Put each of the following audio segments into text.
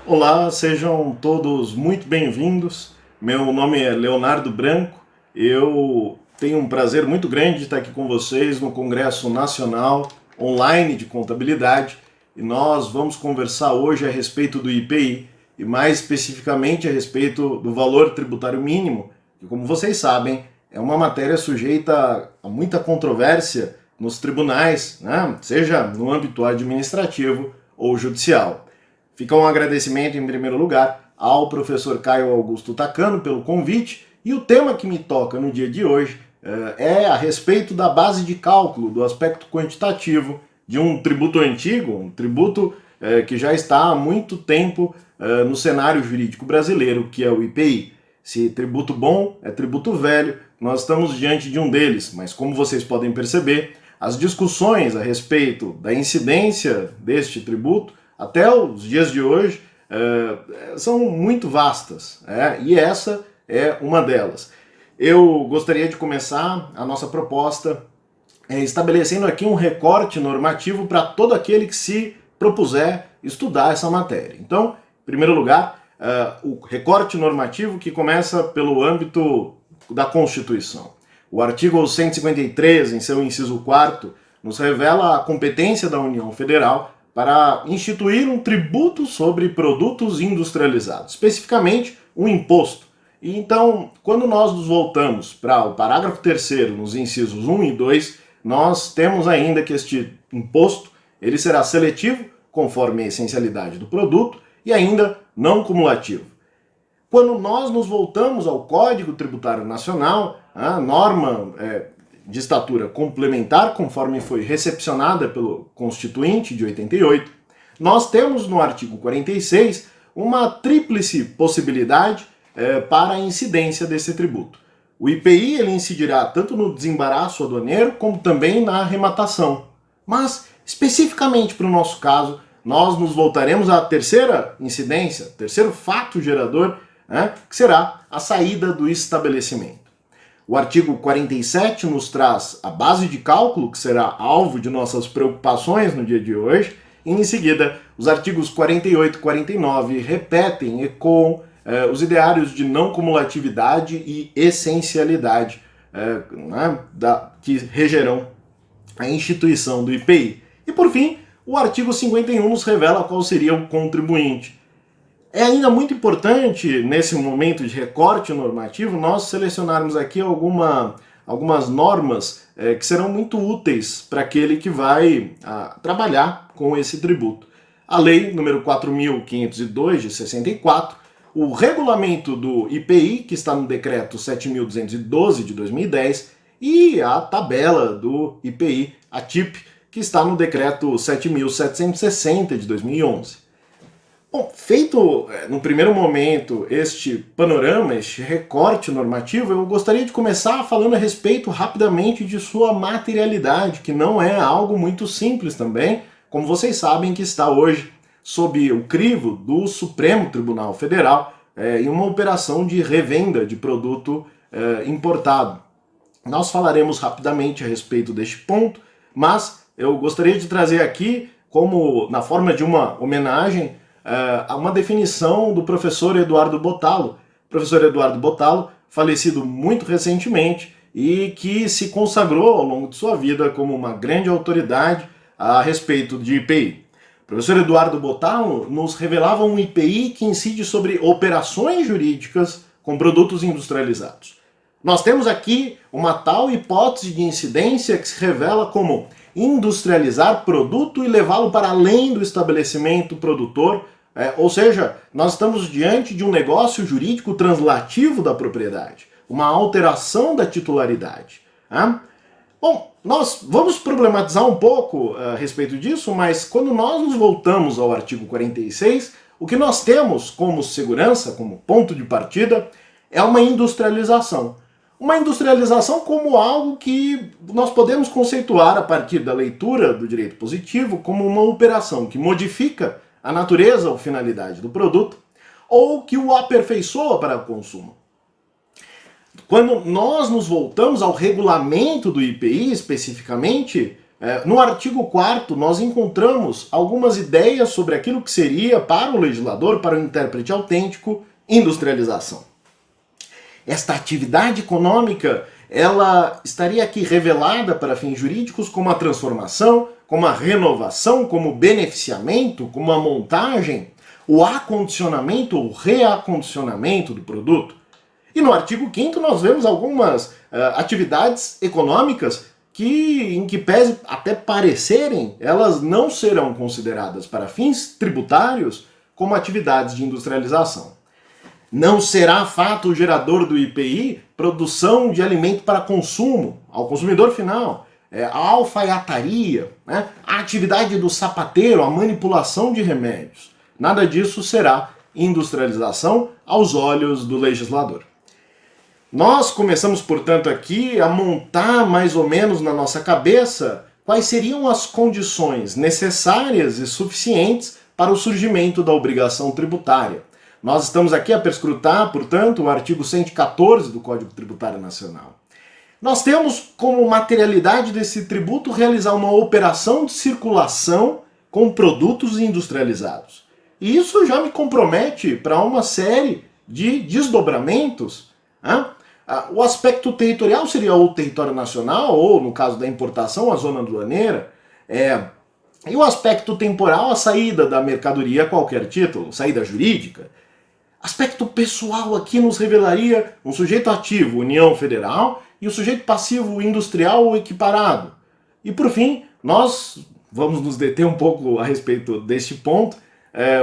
Olá, sejam todos muito bem-vindos. Meu nome é Leonardo Branco. Eu tenho um prazer muito grande de estar aqui com vocês no Congresso Nacional Online de Contabilidade e nós vamos conversar hoje a respeito do IPI e mais especificamente a respeito do valor tributário mínimo, que, como vocês sabem, é uma matéria sujeita a muita controvérsia nos tribunais, né? Seja no âmbito administrativo ou judicial. Fica um agradecimento, em primeiro lugar, ao professor Caio Augusto Takano pelo convite, e o tema que me toca no dia de hoje é a respeito da base de cálculo, do aspecto quantitativo de um tributo antigo, um tributo que já está há muito tempo no cenário jurídico brasileiro, que é o IPI. Se tributo bom é tributo velho, nós estamos diante de um deles, mas como vocês podem perceber, as discussões a respeito da incidência deste tributo até os dias de hoje são muito vastas, e essa é uma delas. Eu gostaria de começar a nossa proposta estabelecendo aqui um recorte normativo para todo aquele que se propuser estudar essa matéria. Então, em primeiro lugar, o recorte normativo que começa pelo âmbito da Constituição. O artigo 153, em seu inciso 4º, nos revela a competência da União Federal para instituir um tributo sobre produtos industrializados, especificamente um imposto. E então, quando nós nos voltamos para o parágrafo 3º, nos incisos 1 e 2, nós temos ainda que este imposto ele será seletivo, conforme a essencialidade do produto, e ainda não cumulativo. Quando nós nos voltamos ao Código Tributário Nacional, a norma de estatura complementar, conforme foi recepcionada pelo Constituinte de 88, nós temos no artigo 46 uma tríplice possibilidade para a incidência desse tributo. O IPI ele incidirá tanto no desembaraço aduaneiro como também na arrematação. Mas, especificamente para o nosso caso, nós nos voltaremos à terceira incidência, terceiro fato gerador, que será a saída do estabelecimento. O artigo 47 nos traz a base de cálculo, que será alvo de nossas preocupações no dia de hoje, e em seguida os artigos 48 e 49 repetem, ecoam os ideários de não cumulatividade e essencialidade que regerão a instituição do IPI. E por fim, o artigo 51 nos revela qual seria o contribuinte. É ainda muito importante, nesse momento de recorte normativo, nós selecionarmos aqui algumas normas que serão muito úteis para aquele que vai trabalhar com esse tributo. A Lei número 4.502 de 64, o regulamento do IPI, que está no Decreto 7.212 de 2010, e a tabela do IPI, a TIP, que está no Decreto 7.760 de 2011. Bom, feito no primeiro momento este panorama, este recorte normativo, eu gostaria de começar falando a respeito rapidamente de sua materialidade, que não é algo muito simples também, como vocês sabem que está hoje sob o crivo do Supremo Tribunal Federal em uma operação de revenda de produto importado. Nós falaremos rapidamente a respeito deste ponto, mas eu gostaria de trazer aqui, como na forma de uma homenagem, uma definição do professor Eduardo Botelho. Professor Eduardo Botelho, falecido muito recentemente e que se consagrou ao longo de sua vida como uma grande autoridade a respeito de IPI. O professor Eduardo Botelho nos revelava um IPI que incide sobre operações jurídicas com produtos industrializados. Nós temos aqui uma tal hipótese de incidência que se revela como industrializar produto e levá-lo para além do estabelecimento produtor, ou seja, nós estamos diante de um negócio jurídico translativo da propriedade, uma alteração da titularidade. Bom, nós vamos problematizar um pouco a respeito disso, mas quando nós nos voltamos ao artigo 46, o que nós temos como segurança, como ponto de partida, é uma industrialização. Uma industrialização como algo que nós podemos conceituar a partir da leitura do direito positivo como uma operação que modifica a natureza ou finalidade do produto ou que o aperfeiçoa para o consumo. Quando nós nos voltamos ao regulamento do IPI especificamente, No artigo 4º, nós encontramos algumas ideias sobre aquilo que seria, para o legislador, para o intérprete autêntico, industrialização. Esta atividade econômica, ela estaria aqui revelada para fins jurídicos como a transformação, como a renovação, como o beneficiamento, como a montagem, o acondicionamento ou reacondicionamento do produto. E no artigo 5º nós vemos algumas atividades econômicas que, em que pese até parecerem, elas não serão consideradas para fins tributários como atividades de industrialização. Não será fato gerador do IPI produção de alimento para consumo, ao consumidor final, a alfaiataria, né, a atividade do sapateiro, a manipulação de remédios. Nada disso será industrialização aos olhos do legislador. Nós começamos, portanto, aqui a montar mais ou menos na nossa cabeça quais seriam as condições necessárias e suficientes para o surgimento da obrigação tributária. Nós estamos aqui a perscrutar, portanto, o artigo 114 do Código Tributário Nacional. Nós temos como materialidade desse tributo realizar uma operação de circulação com produtos industrializados. E isso já me compromete para uma série de desdobramentos. Né? O aspecto territorial seria o território nacional, ou, no caso da importação, a zona aduaneira. E o aspecto temporal, a saída da mercadoria a qualquer título, saída jurídica. Aspecto pessoal aqui nos revelaria um sujeito ativo, União Federal, e o sujeito passivo industrial ou equiparado. E por fim, nós vamos nos deter um pouco a respeito deste ponto.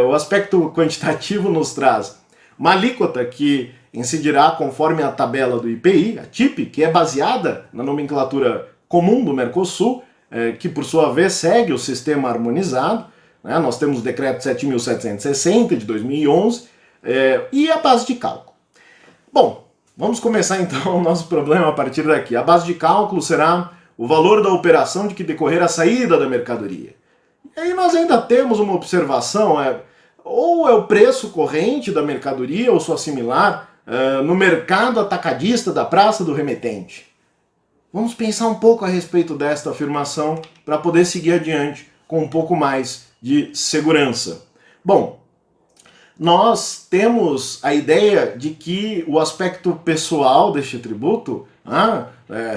O aspecto quantitativo nos traz uma alíquota que incidirá conforme a tabela do IPI, a TIP, que é baseada na nomenclatura comum do Mercosul, que por sua vez segue o sistema harmonizado. Nós temos o decreto 7.760 de 2011 e a base de cálculo. Bom, vamos começar então o nosso problema a partir daqui. A base de cálculo será o valor da operação de que decorrer a saída da mercadoria. E aí nós ainda temos uma observação, ou é o preço corrente da mercadoria ou sua similar no mercado atacadista da praça do remetente. Vamos pensar um pouco a respeito desta afirmação para poder seguir adiante com um pouco mais de segurança. Bom, nós temos a ideia de que o aspecto pessoal deste tributo,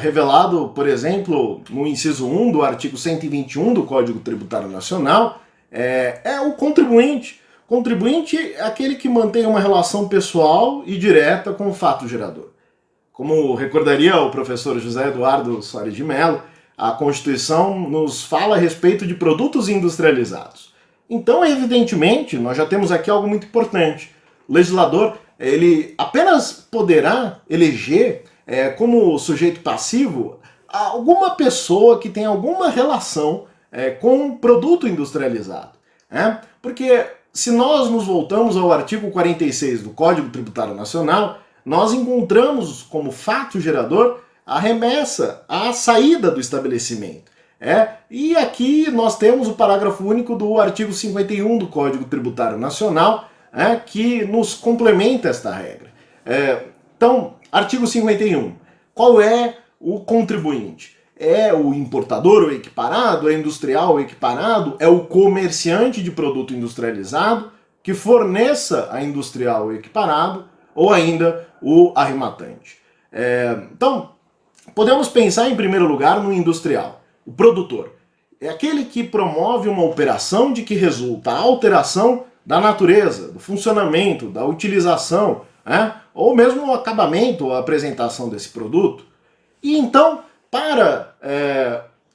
revelado, por exemplo, no inciso 1 do artigo 121 do Código Tributário Nacional, é o contribuinte. Contribuinte é aquele que mantém uma relação pessoal e direta com o fato gerador. Como recordaria o professor José Eduardo Soares de Mello, a Constituição nos fala a respeito de produtos industrializados. Então, evidentemente, nós já temos aqui algo muito importante. O legislador, ele apenas poderá eleger como sujeito passivo alguma pessoa que tem alguma relação com um produto industrializado. Porque se nós nos voltamos ao artigo 46 do Código Tributário Nacional, nós encontramos como fato gerador a remessa, a saída do estabelecimento. E aqui nós temos o parágrafo único do artigo 51 do Código Tributário Nacional, que nos complementa esta regra. Então, artigo 51. Qual é o contribuinte? É o importador ou equiparado? É industrial ou equiparado? É o comerciante de produto industrializado que forneça a industrial ou equiparado? Ou ainda o arrematante? Então, podemos pensar em primeiro lugar no industrial. O produtor é aquele que promove uma operação de que resulta a alteração da natureza, do funcionamento, da utilização, ou mesmo o acabamento ou a apresentação desse produto. E então, para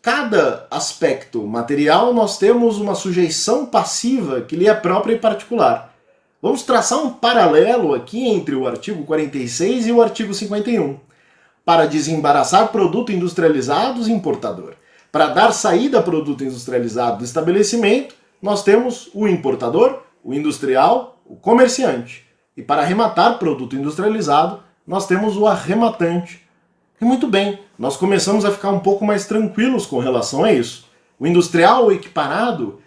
cada aspecto material, nós temos uma sujeição passiva que lhe é própria e particular. Vamos traçar um paralelo aqui entre o artigo 46 e o artigo 51. Para desembaraçar produto industrializado, importador. Para dar saída a produto industrializado do estabelecimento, nós temos o importador, o industrial, o comerciante. E para arrematar produto industrializado, nós temos o arrematante. E muito bem, nós começamos a ficar um pouco mais tranquilos com relação a isso. O industrial ou equiparado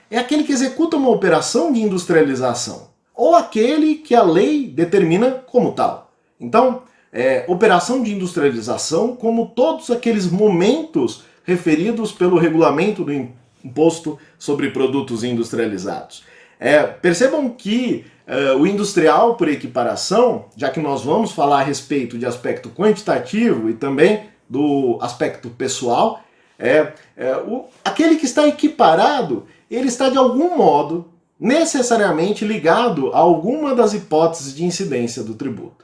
é aquele que executa uma operação de industrialização, ou aquele que a lei determina como tal. Então, operação de industrialização como todos aqueles momentos referidos pelo regulamento do Imposto sobre Produtos Industrializados. Percebam que o industrial, por equiparação, já que nós vamos falar a respeito de aspecto quantitativo e também do aspecto pessoal, aquele que está equiparado, ele está de algum modo necessariamente ligado a alguma das hipóteses de incidência do tributo.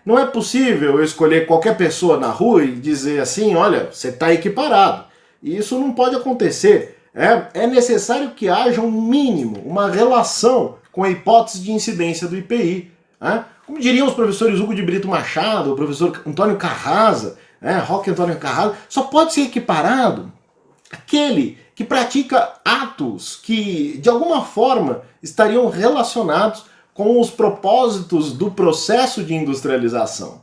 Não é possível eu escolher qualquer pessoa na rua e dizer assim, olha, você está equiparado. E isso não pode acontecer. É necessário que haja um mínimo, uma relação com a hipótese de incidência do IPI. Como diriam os professores Hugo de Brito Machado, o professor Antônio Carrasa, Roque Antônio Carrasa, só pode ser equiparado aquele que pratica atos que, de alguma forma, estariam relacionados com os propósitos do processo de industrialização.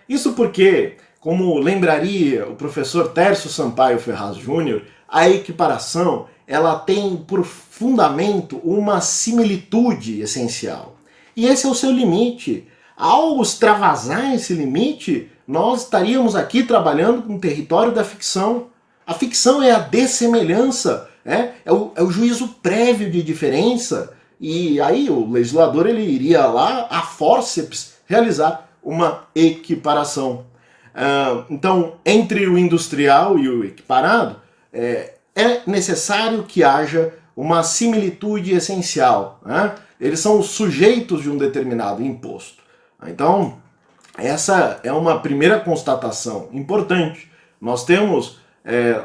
Isso porque, como lembraria o professor Tércio Sampaio Ferraz Júnior, a equiparação ela tem por fundamento uma similitude essencial. E esse é o seu limite. Ao extravasar esse limite, nós estaríamos aqui trabalhando com o território da ficção. A ficção é a dessemelhança, é o juízo prévio de diferença, e aí o legislador ele iria lá, a fórceps, realizar uma equiparação. Então, entre o industrial e o equiparado, é necessário que haja uma similitude essencial. Eles são os sujeitos de um determinado imposto. Então, essa é uma primeira constatação importante. Nós temos,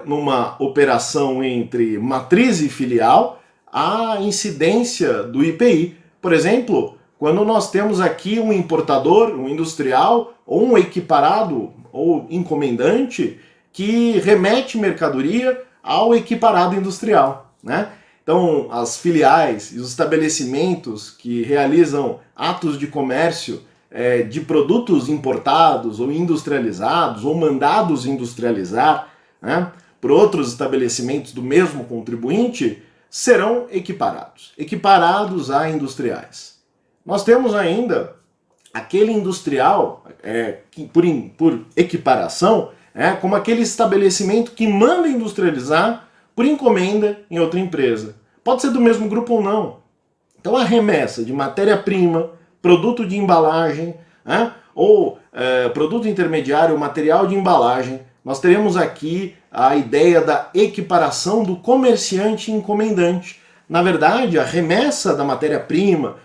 numa operação entre matriz e filial, a incidência do IPI. Por exemplo, quando nós temos aqui um importador, um industrial, ou um equiparado, ou encomendante, que remete mercadoria ao equiparado industrial, Então, as filiais e os estabelecimentos que realizam atos de comércio de produtos importados ou industrializados ou mandados industrializar por outros estabelecimentos do mesmo contribuinte serão equiparados a industriais. Nós temos ainda aquele industrial que, por equiparação, como aquele estabelecimento que manda industrializar por encomenda em outra empresa. Pode ser do mesmo grupo ou não. Então a remessa de matéria-prima, produto de embalagem, ou produto intermediário, material de embalagem, nós teremos aqui a ideia da equiparação do comerciante encomendante. Na verdade, a remessa da matéria-prima,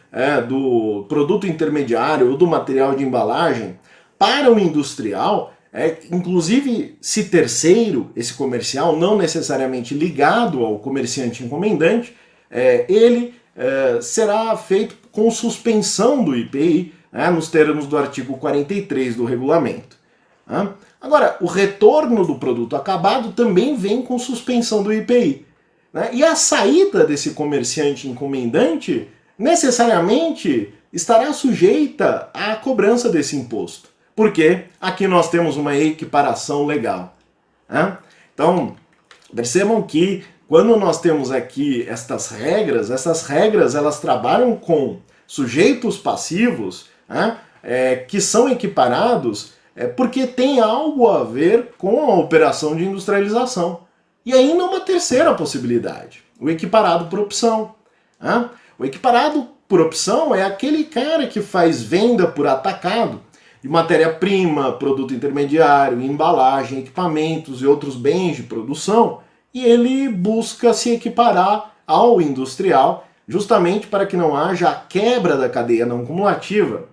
do produto intermediário ou do material de embalagem para o industrial, inclusive se terceiro, esse comercial, não necessariamente ligado ao comerciante encomendante, ele será feito com suspensão do IPI, nos termos do artigo 43 do regulamento. Agora, o retorno do produto acabado também vem com suspensão do IPI. E a saída desse comerciante encomendante necessariamente estará sujeita à cobrança desse imposto. Porque aqui nós temos uma equiparação legal. Então, percebam que quando nós temos aqui essas regras elas trabalham com sujeitos passivos que são equiparados porque tem algo a ver com a operação de industrialização. E ainda uma terceira possibilidade, o equiparado por opção. O equiparado por opção é aquele cara que faz venda por atacado de matéria-prima, produto intermediário, embalagem, equipamentos e outros bens de produção, e ele busca se equiparar ao industrial, justamente para que não haja a quebra da cadeia não cumulativa.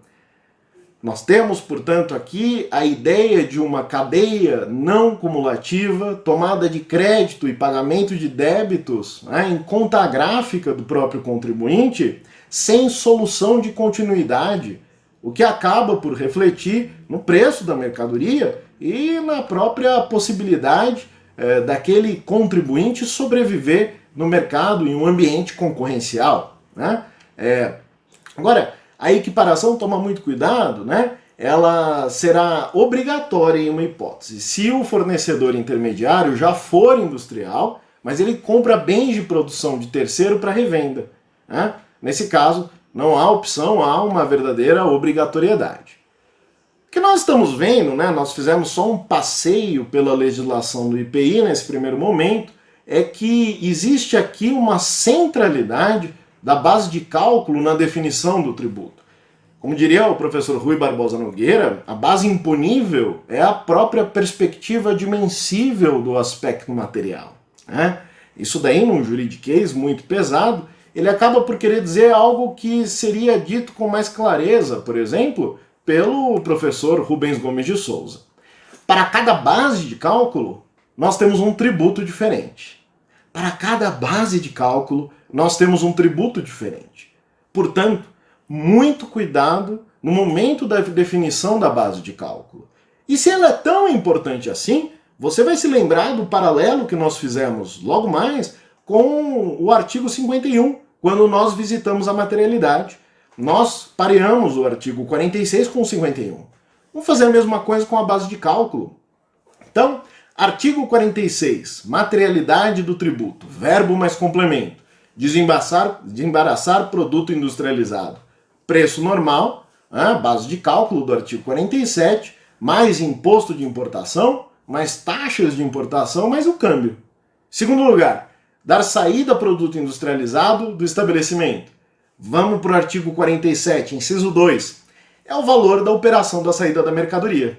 Nós temos, portanto, aqui a ideia de uma cadeia não cumulativa, tomada de crédito e pagamento de débitos em conta gráfica do próprio contribuinte, sem solução de continuidade, o que acaba por refletir no preço da mercadoria e na própria possibilidade daquele contribuinte sobreviver no mercado em um ambiente concorrencial. Agora, a equiparação, toma muito cuidado, ela será obrigatória em uma hipótese. Se o fornecedor intermediário já for industrial, mas ele compra bens de produção de terceiro para revenda. Nesse caso, não há opção, há uma verdadeira obrigatoriedade. O que nós estamos vendo, né, nós fizemos só um passeio pela legislação do IPI nesse primeiro momento, é que existe aqui uma centralidade da base de cálculo na definição do tributo. Como diria o professor Rui Barbosa Nogueira, a base imponível é a própria perspectiva dimensível do aspecto material, né? Isso daí, num juridiquês muito pesado, ele acaba por querer dizer algo que seria dito com mais clareza, por exemplo, pelo professor Rubens Gomes de Souza. Para cada base de cálculo, nós temos um tributo diferente. Para cada base de cálculo, nós temos um tributo diferente. Portanto, muito cuidado no momento da definição da base de cálculo. E se ela é tão importante assim, você vai se lembrar do paralelo que nós fizemos logo mais com o artigo 51, quando nós visitamos a materialidade. Nós pareamos o artigo 46 com o 51. Vamos fazer a mesma coisa com a base de cálculo. Então, artigo 46, materialidade do tributo, verbo mais complemento, desembaraçar produto industrializado. Preço normal, base de cálculo do artigo 47, mais imposto de importação, mais taxas de importação, mais o câmbio. Segundo lugar, dar saída a produto industrializado do estabelecimento. Vamos para o artigo 47, inciso 2. É o valor da operação da saída da mercadoria.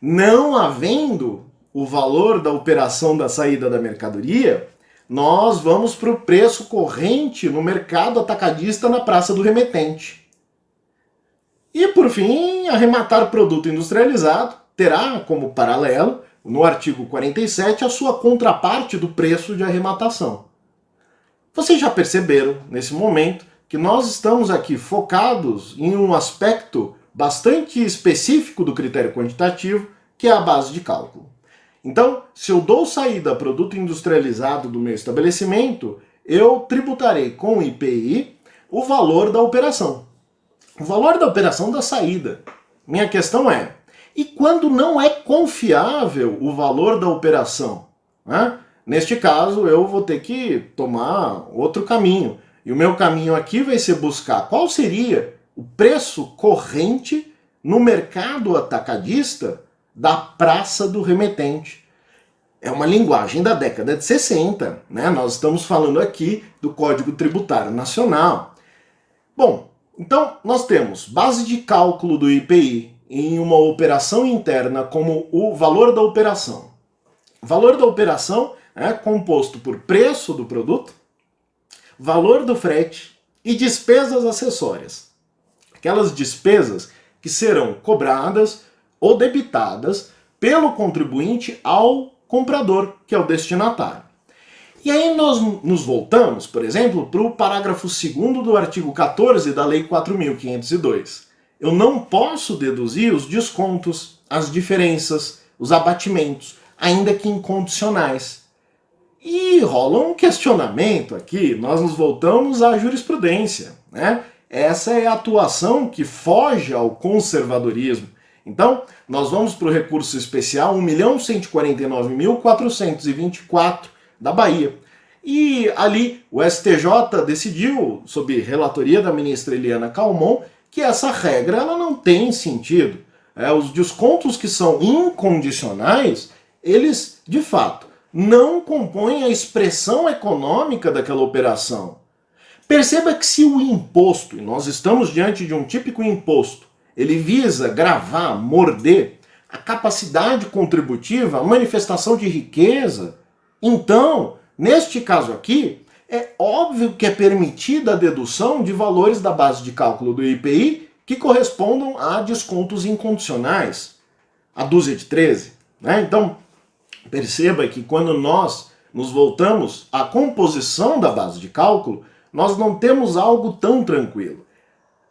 Não havendo o valor da operação da saída da mercadoria, nós vamos para o preço corrente no mercado atacadista na praça do remetente. E, por fim, arrematar produto industrializado terá como paralelo, no artigo 47, a sua contraparte do preço de arrematação. Vocês já perceberam, nesse momento, que nós estamos aqui focados em um aspecto bastante específico do critério quantitativo, que é a base de cálculo. Então, se eu dou saída a produto industrializado do meu estabelecimento, eu tributarei com o IPI o valor da operação. O valor da operação da saída. Minha questão é, e quando não é confiável o valor da operação? Neste caso, eu vou ter que tomar outro caminho. E o meu caminho aqui vai ser buscar qual seria o preço corrente no mercado atacadista da praça do remetente. É uma linguagem da década de 60, né? Nós estamos falando aqui do Código Tributário Nacional. Bom, então nós temos base de cálculo do IPI em uma operação interna como o valor da operação. O valor da operação é composto por preço do produto, valor do frete e despesas acessórias. Aquelas despesas que serão cobradas ou debitadas pelo contribuinte ao comprador, que é o destinatário. E aí nós nos voltamos, por exemplo, para o parágrafo 2º do artigo 14 da Lei 4.502. Eu não posso deduzir os descontos, as diferenças, os abatimentos, ainda que incondicionais. E rola um questionamento aqui, nós nos voltamos à jurisprudência, né? Essa é a atuação que foge ao conservadorismo. Então, nós vamos para o recurso especial 1.149.424 da Bahia. E ali o STJ decidiu, sob relatoria da ministra Eliana Calmon, que essa regra ela não tem sentido. Os descontos que são incondicionais, eles, de fato, não compõem a expressão econômica daquela operação. Perceba que se o imposto, e nós estamos diante de um típico imposto, ele visa gravar, morder a capacidade contributiva, a manifestação de riqueza, então, neste caso aqui, é óbvio que é permitida a dedução de valores da base de cálculo do IPI que correspondam a descontos incondicionais, a dúzia de 13, né? Então, perceba que quando nós nos voltamos à composição da base de cálculo, nós não temos algo tão tranquilo.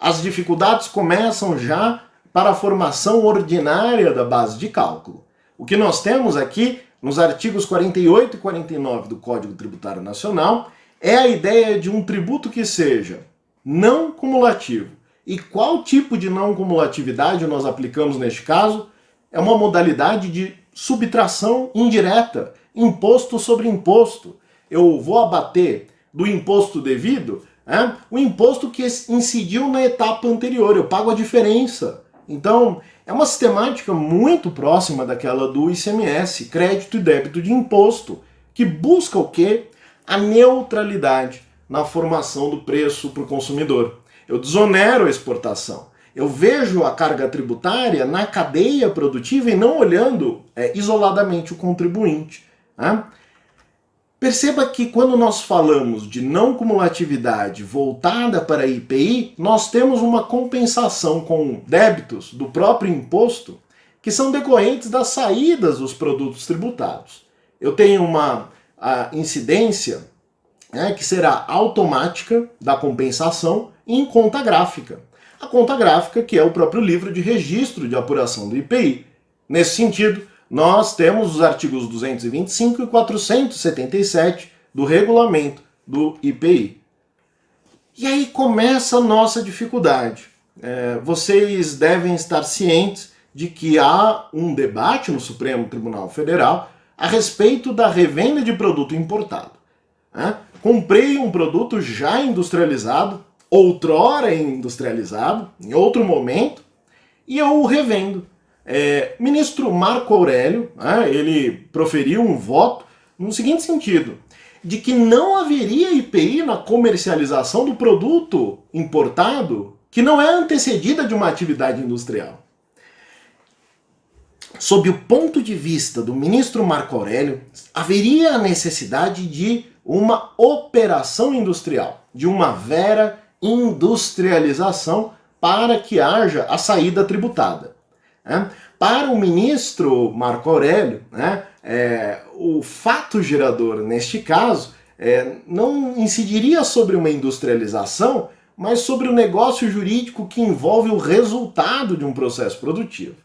As dificuldades começam já para a formação ordinária da base de cálculo. O que nós temos aqui, nos artigos 48 e 49 do Código Tributário Nacional, é a ideia de um tributo que seja não cumulativo. E qual tipo de não cumulatividade nós aplicamos neste caso? É uma modalidade de subtração indireta, imposto sobre imposto. Eu vou abater do imposto devido o imposto que incidiu na etapa anterior, eu pago a diferença. Então, é uma sistemática muito próxima daquela do ICMS, crédito e débito de imposto, que busca o quê? A neutralidade na formação do preço para o consumidor. Eu desonero a exportação. Eu vejo a carga tributária na cadeia produtiva e não olhando isoladamente o contribuinte. Né? Perceba que quando nós falamos de não cumulatividade voltada para a IPI, nós temos uma compensação com débitos do próprio imposto que são decorrentes das saídas dos produtos tributados. Eu tenho uma incidência que será automática da compensação em conta gráfica. A conta gráfica que é o próprio livro de registro de apuração do IPI. Nesse sentido, nós temos os artigos 225 e 477 do regulamento do IPI. E aí começa a nossa dificuldade. Vocês devem estar cientes de que há um debate no Supremo Tribunal Federal a respeito da revenda de produto importado. Comprei um produto já industrializado, outrora industrializado, em outro momento, e eu o revendo. Ministro Marco Aurélio, ele proferiu um voto no seguinte sentido, de que não haveria IPI na comercialização do produto importado que não é antecedida de uma atividade industrial. Sob o ponto de vista do ministro Marco Aurélio, haveria a necessidade de uma operação industrial, de uma vera industrialização para que haja a saída tributada. Para o ministro Marco Aurélio, o fato gerador, neste caso, não incidiria sobre uma industrialização, mas sobre o negócio jurídico que envolve o resultado de um processo produtivo.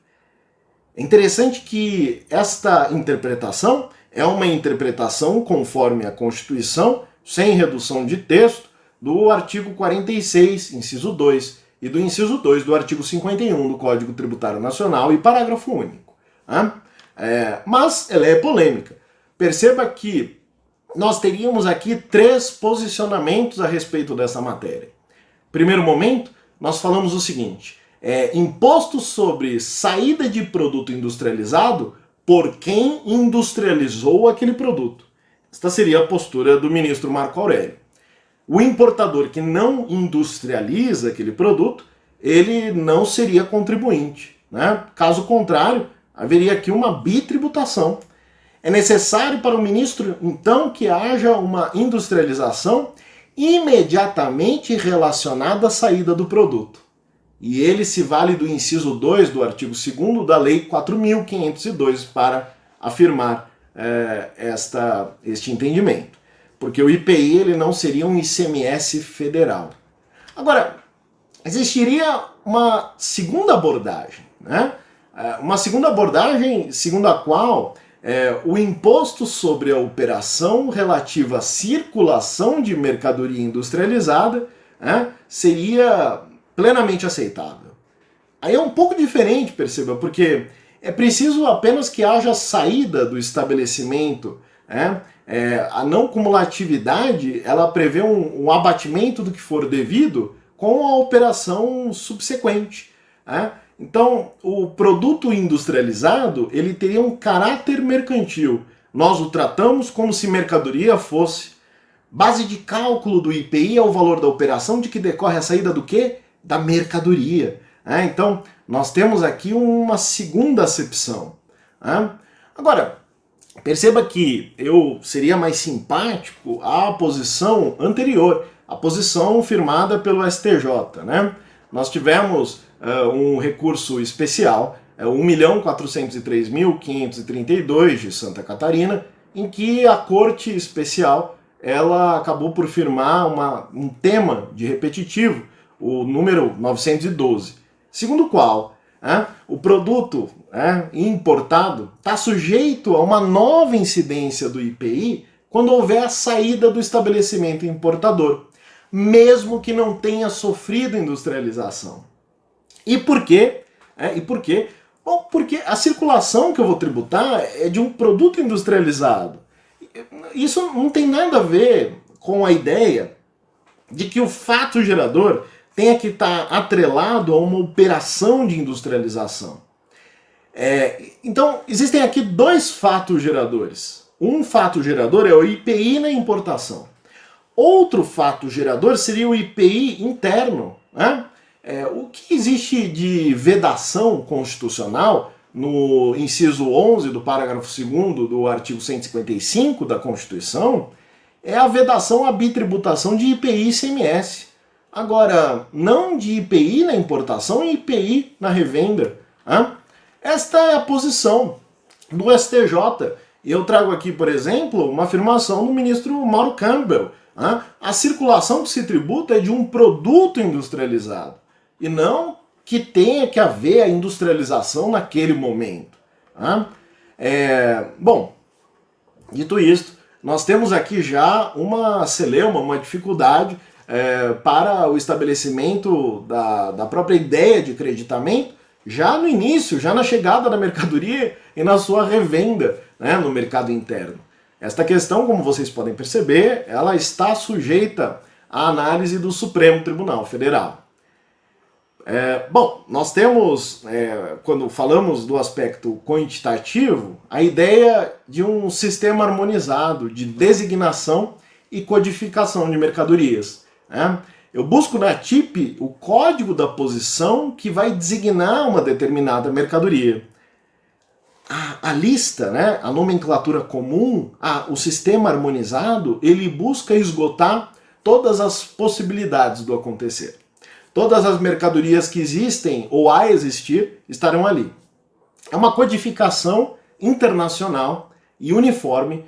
É interessante que esta interpretação é uma interpretação conforme a Constituição, sem redução de texto, do artigo 46, inciso 2, e do inciso 2 do artigo 51 do Código Tributário Nacional e parágrafo único. Mas ela é polêmica. Perceba que nós teríamos aqui 3 posicionamentos a respeito dessa matéria. Primeiro momento, nós falamos o seguinte, imposto sobre saída de produto industrializado por quem industrializou aquele produto. Esta seria a postura do ministro Marco Aurélio. O importador que não industrializa aquele produto, ele não seria contribuinte. Caso contrário, haveria aqui uma bitributação. É necessário para o ministro, então, que haja uma industrialização imediatamente relacionada à saída do produto. E ele se vale do inciso 2 do artigo 2º da Lei 4.502 para afirmar este entendimento. Porque o IPI ele não seria um ICMS federal. Agora, existiria uma segunda abordagem, uma segunda abordagem segundo a qual o imposto sobre a operação relativa à circulação de mercadoria industrializada seria plenamente aceitável. Aí é um pouco diferente, perceba, porque é preciso apenas que haja saída do estabelecimento. A não cumulatividade, ela prevê um abatimento do que for devido com a operação subsequente. Então, o produto industrializado, ele teria um caráter mercantil. Nós o tratamos como se mercadoria fosse. Base de cálculo do IPI é o valor da operação de que decorre a saída do quê? Da mercadoria. Então, nós temos aqui uma segunda acepção. Agora, perceba que eu seria mais simpático à posição anterior, a posição firmada pelo STJ. Nós tivemos um recurso especial, 1.403.532 de Santa Catarina, em que a Corte Especial ela acabou por firmar um tema de repetitivo, o número 912, segundo o qual o produto importado está sujeito a uma nova incidência do IPI quando houver a saída do estabelecimento importador, mesmo que não tenha sofrido industrialização. E por quê? Bom, porque a circulação que eu vou tributar é de um produto industrializado. Isso não tem nada a ver com a ideia de que o fato gerador tenha que estar atrelado a uma operação de industrialização. Então, existem aqui dois fatos geradores. Um fato gerador é o IPI na importação. Outro fato gerador seria o IPI interno, né? O que existe de vedação constitucional no inciso 11 do parágrafo 2º do artigo 155 da Constituição é a vedação à bitributação de IPI e ICMS. Agora, não de IPI na importação e IPI na revenda. Né? Esta é a posição do STJ. Eu trago aqui, por exemplo, uma afirmação do ministro Mauro Campbell. Né? A circulação que se tributa é de um produto industrializado e não que tenha que haver a industrialização naquele momento. Né? Bom, dito isto, nós temos aqui já uma celeuma, uma dificuldade para o estabelecimento da própria ideia de creditamento já no início, já na chegada da mercadoria e na sua revenda, né, no mercado interno. Esta questão, como vocês podem perceber, ela está sujeita à análise do Supremo Tribunal Federal. Bom, nós temos, quando falamos do aspecto quantitativo, a ideia de um sistema harmonizado de designação e codificação de mercadorias. Né? Eu busco na TIP o código da posição que vai designar uma determinada mercadoria. A lista, né, a nomenclatura comum, o sistema harmonizado, ele busca esgotar todas as possibilidades do acontecer. Todas as mercadorias que existem ou a existir estarão ali. É uma codificação internacional e uniforme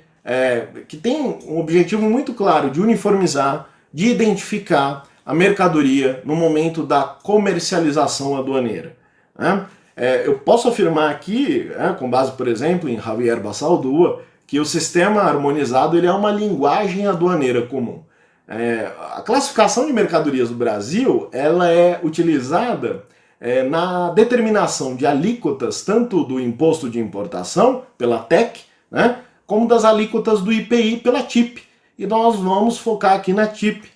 que tem um objetivo muito claro de uniformizar, de identificar a mercadoria no momento da comercialização aduaneira. Né? Eu posso afirmar aqui, com base, por exemplo, em Javier Basaldúa, que o sistema harmonizado ele é uma linguagem aduaneira comum. A classificação de mercadorias do Brasil ela é utilizada na determinação de alíquotas tanto do imposto de importação, pela TEC, né, como das alíquotas do IPI pela TIP. E nós vamos focar aqui na TIP.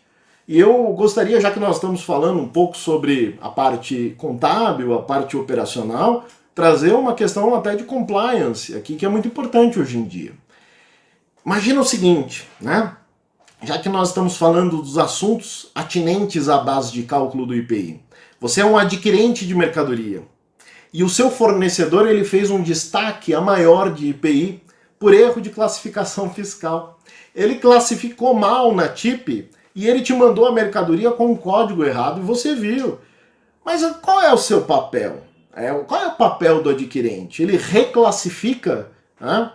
E eu gostaria, já que nós estamos falando um pouco sobre a parte contábil, a parte operacional, trazer uma questão até de compliance aqui, que é muito importante hoje em dia. Imagina o seguinte, né? Já que nós estamos falando dos assuntos atinentes à base de cálculo do IPI. Você é um adquirente de mercadoria e o seu fornecedor ele fez um destaque a maior de IPI por erro de classificação fiscal. Ele classificou mal na TIP e ele te mandou a mercadoria com um código errado e você viu. Mas qual é o seu papel? Qual é o papel do adquirente? Ele reclassifica, né?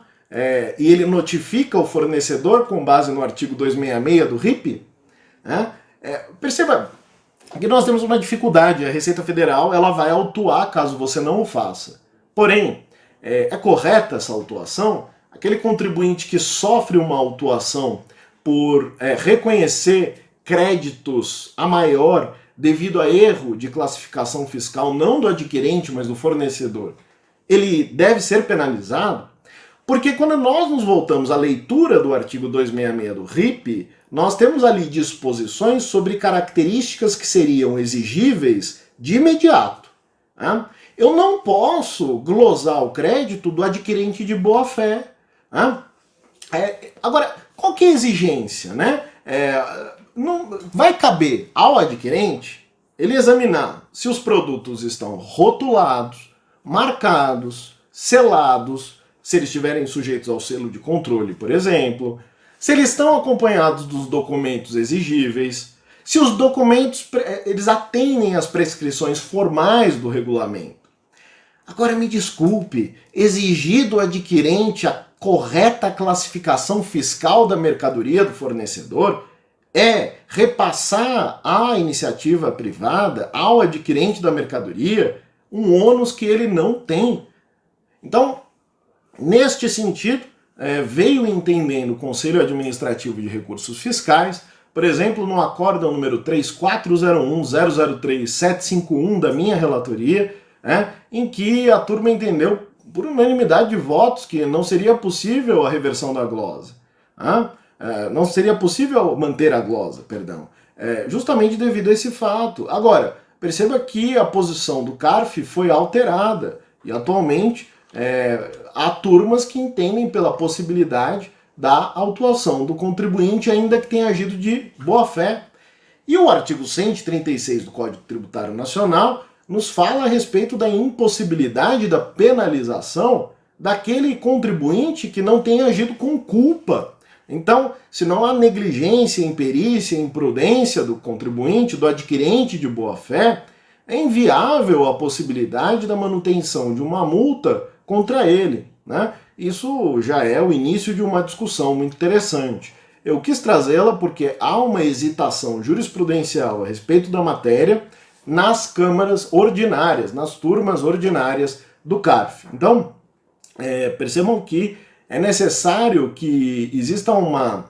E ele notifica o fornecedor com base no artigo 266 do RIP? Perceba que nós temos uma dificuldade. A Receita Federal ela vai autuar caso você não o faça. Porém, é correta essa autuação? Aquele contribuinte que sofre uma autuação por reconhecer créditos a maior devido a erro de classificação fiscal, não do adquirente, mas do fornecedor, ele deve ser penalizado? Porque quando nós nos voltamos à leitura do artigo 266 do RIP, nós temos ali disposições sobre características que seriam exigíveis de imediato. Né? Eu não posso glosar o crédito do adquirente de boa-fé. Né? Agora, qual que é a exigência? Né? Não, vai caber ao adquirente ele examinar se os produtos estão rotulados, marcados, selados, se eles estiverem sujeitos ao selo de controle, por exemplo, se eles estão acompanhados dos documentos exigíveis, se os documentos eles atendem às prescrições formais do regulamento. Agora me desculpe, exigir do adquirente a correta classificação fiscal da mercadoria do fornecedor é repassar à iniciativa privada, ao adquirente da mercadoria, um ônus que ele não tem. Então, neste sentido, veio entendendo o Conselho Administrativo de Recursos Fiscais, por exemplo, no acórdão número 3401-003-751 da minha relatoria, em que a turma entendeu, por unanimidade de votos, que não seria possível a reversão da glosa. Não seria possível manter a glosa, perdão. Justamente devido a esse fato. Agora, perceba que a posição do CARF foi alterada. E atualmente há turmas que entendem pela possibilidade da autuação do contribuinte, ainda que tenha agido de boa fé. E o artigo 136 do Código Tributário Nacional nos fala a respeito da impossibilidade da penalização daquele contribuinte que não tenha agido com culpa. Então, se não há negligência, imperícia, imprudência do contribuinte, do adquirente de boa-fé, é inviável a possibilidade da manutenção de uma multa contra ele, né? Isso já é o início de uma discussão muito interessante. Eu quis trazê-la porque há uma hesitação jurisprudencial a respeito da matéria nas câmaras ordinárias, nas turmas ordinárias do CARF. Então, percebam que é necessário que exista uma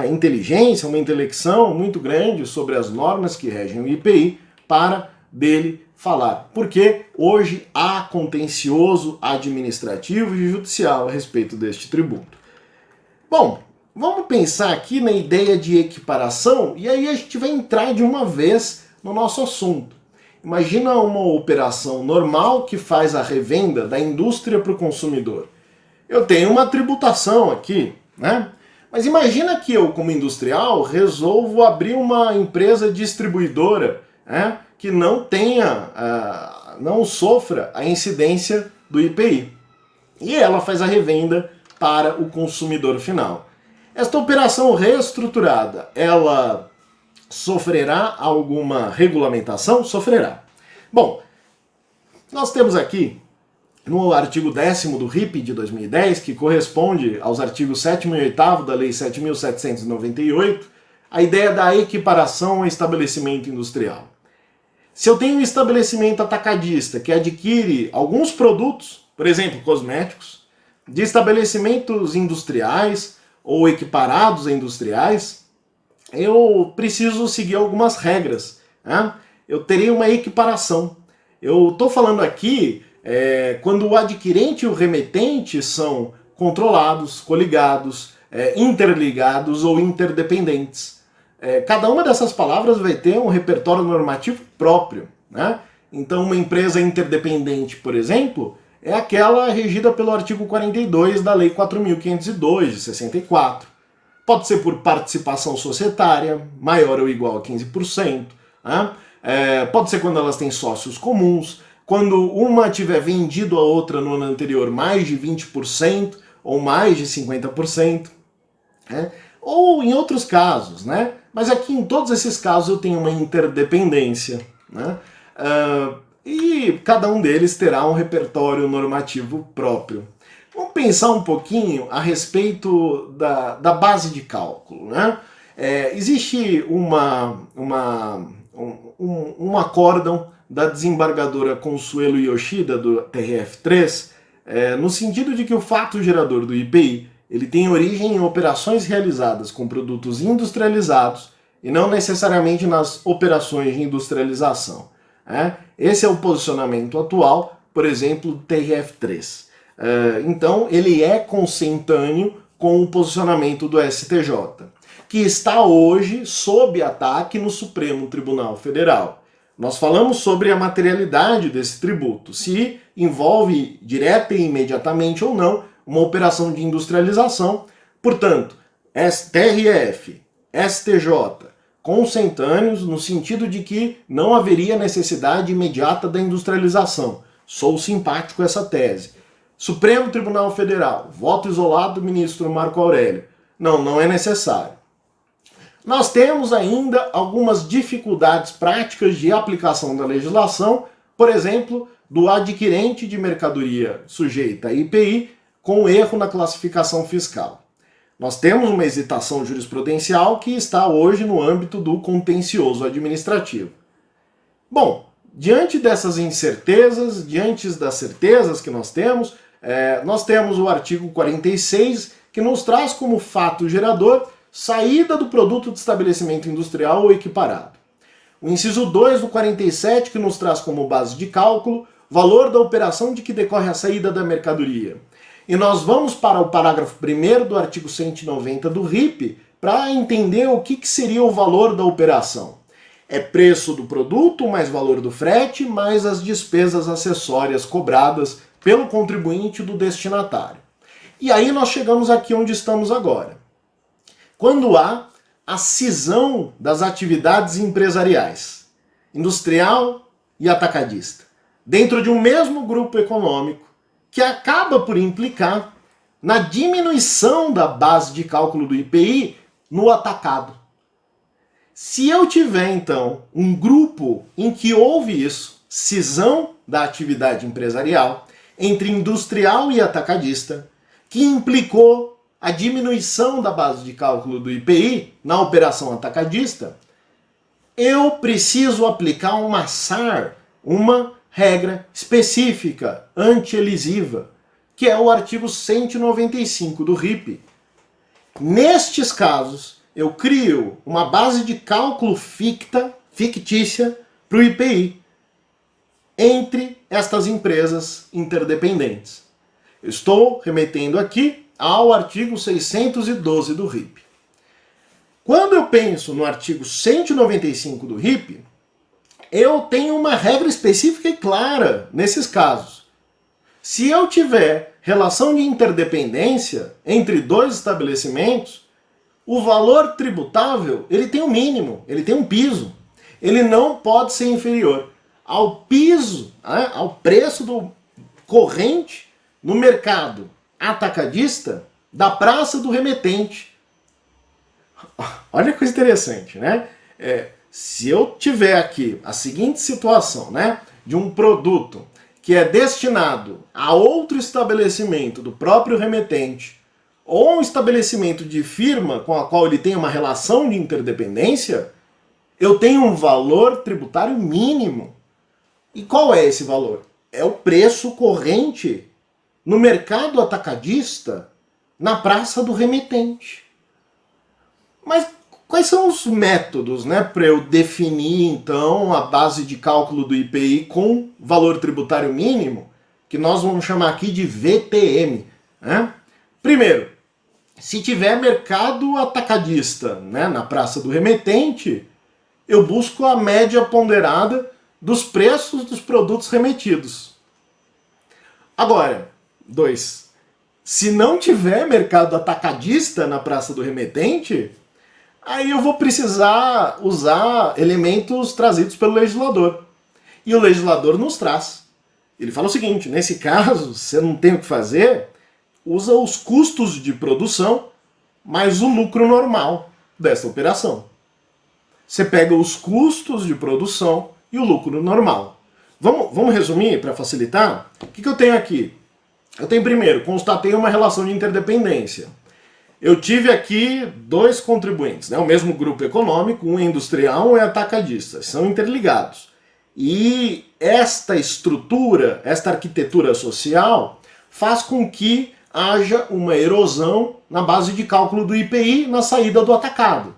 inteligência, uma intelecção muito grande sobre as normas que regem o IPI para dele falar. Porque hoje há contencioso administrativo e judicial a respeito deste tributo. Bom, vamos pensar aqui na ideia de equiparação e aí a gente vai entrar de uma vez no nosso assunto. Imagina uma operação normal que faz a revenda da indústria para o consumidor. Eu tenho uma tributação aqui, né? Mas imagina que eu, como industrial, resolvo abrir uma empresa distribuidora, né, que não não sofra a incidência do IPI. E ela faz a revenda para o consumidor final. Esta operação reestruturada, ela sofrerá alguma regulamentação? Sofrerá. Bom, nós temos aqui no artigo 10º do RIP de 2010, que corresponde aos artigos 7º e 8º da Lei 7.798, a ideia da equiparação ao estabelecimento industrial. Se eu tenho um estabelecimento atacadista que adquire alguns produtos, por exemplo, cosméticos, de estabelecimentos industriais ou equiparados a industriais, eu preciso seguir algumas regras, né? Eu terei uma equiparação. Eu estou falando aqui quando o adquirente e o remetente são controlados, coligados, interligados ou interdependentes. Cada uma dessas palavras vai ter um repertório normativo próprio, né? Então, uma empresa interdependente, por exemplo, é aquela regida pelo artigo 42 da Lei 4.502, de 64. Pode ser por participação societária, maior ou igual a 15%. Né? Pode ser quando elas têm sócios comuns, quando uma tiver vendido a outra no ano anterior mais de 20% ou mais de 50%. Né? Ou em outros casos, né? Mas aqui em todos esses casos eu tenho uma interdependência, né? E cada um deles terá um repertório normativo próprio. Vamos pensar um pouquinho a respeito da base de cálculo, né? Existe um acórdão da desembargadora Consuelo Yoshida, do TRF3, no sentido de que o fato gerador do IPI ele tem origem em operações realizadas com produtos industrializados e não necessariamente nas operações de industrialização. Esse é o posicionamento atual, por exemplo, do TRF3. Então, ele é consentâneo com o posicionamento do STJ, que está hoje sob ataque no Supremo Tribunal Federal. Nós falamos sobre a materialidade desse tributo, se envolve direta e imediatamente ou não uma operação de industrialização. Portanto, TRF, STJ, consentâneos no sentido de que não haveria necessidade imediata da industrialização. Sou simpático a essa tese. Supremo Tribunal Federal, voto isolado do ministro Marco Aurélio. Não é necessário. Nós temos ainda algumas dificuldades práticas de aplicação da legislação, por exemplo, do adquirente de mercadoria sujeita a IPI com erro na classificação fiscal. Nós temos uma hesitação jurisprudencial que está hoje no âmbito do contencioso administrativo. Bom, diante dessas incertezas, diante das certezas que nós temos o artigo 46, que nos traz como fato gerador saída do produto de estabelecimento industrial ou equiparado. O inciso 2 do 47, que nos traz como base de cálculo valor da operação de que decorre a saída da mercadoria. E nós vamos para o parágrafo 1º do artigo 190 do RIP para entender o que seria o valor da operação. É preço do produto, mais valor do frete, mais as despesas acessórias cobradas pelo contribuinte do destinatário. E aí nós chegamos aqui onde estamos agora. Quando há a cisão das atividades empresariais, industrial e atacadista, dentro de um mesmo grupo econômico, que acaba por implicar na diminuição da base de cálculo do IPI no atacado. Se eu tiver, então, um grupo em que houve isso, cisão da atividade empresarial entre industrial e atacadista, que implicou a diminuição da base de cálculo do IPI na operação atacadista, eu preciso aplicar uma SAR, uma regra específica, anti-elisiva, que é o artigo 195 do RIP. Nestes casos, eu crio uma base de cálculo fictícia para o IPI entre estas empresas interdependentes. Eu estou remetendo aqui ao artigo 612 do RIP. Quando eu penso no artigo 195 do RIP, eu tenho uma regra específica e clara nesses casos. Se eu tiver relação de interdependência entre dois estabelecimentos, o valor tributável ele tem um mínimo, ele tem um piso. Ele não pode ser inferior ao piso, ao preço do corrente no mercado atacadista da praça do remetente. Olha que coisa interessante, né? Se eu tiver aqui a seguinte situação, né, de um produto que é destinado a outro estabelecimento do próprio remetente, ou um estabelecimento de firma com a qual ele tem uma relação de interdependência, eu tenho um valor tributário mínimo. E qual é esse valor? É o preço corrente no mercado atacadista na praça do remetente. Mas quais são os métodos, né, para eu definir, então, a base de cálculo do IPI com valor tributário mínimo, que nós vamos chamar aqui de VTM, né? Primeiro, se tiver mercado atacadista, né, na praça do remetente, eu busco a média ponderada dos preços dos produtos remetidos. Agora, 2. Se não tiver mercado atacadista na praça do remetente, aí eu vou precisar usar elementos trazidos pelo legislador. E o legislador nos traz. Ele fala o seguinte: nesse caso, você não tem o que fazer, usa os custos de produção mais o lucro normal dessa operação. Você pega os custos de produção e o lucro normal. Vamos resumir para facilitar? O que eu tenho aqui? Eu tenho primeiro, constatei uma relação de interdependência. Eu tive aqui dois contribuintes, né? O mesmo grupo econômico, um é industrial, um é atacadista, são interligados. E esta estrutura, esta arquitetura social faz com que haja uma erosão na base de cálculo do IPI na saída do atacado.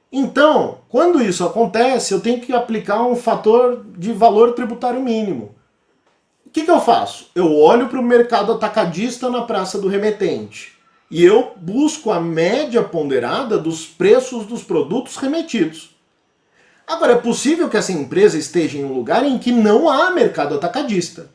Então, quando isso acontece, eu tenho que aplicar um fator de valor tributário mínimo. O que eu faço? Eu olho para o mercado atacadista na praça do remetente e eu busco a média ponderada dos preços dos produtos remetidos. Agora, é possível que essa empresa esteja em um lugar em que não há mercado atacadista.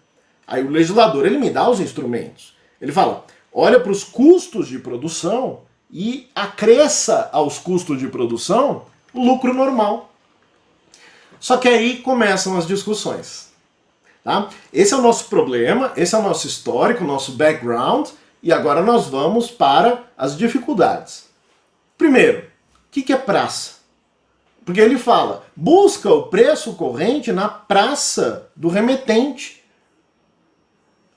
Aí o legislador ele me dá os instrumentos. Ele fala, olha para os custos de produção e acresça aos custos de produção o lucro normal. Só que aí começam as discussões. Tá? Esse é o nosso problema, esse é o nosso histórico, o nosso background, e agora nós vamos para as dificuldades. Primeiro, o que é praça? Porque ele fala, busca o preço corrente na praça do remetente.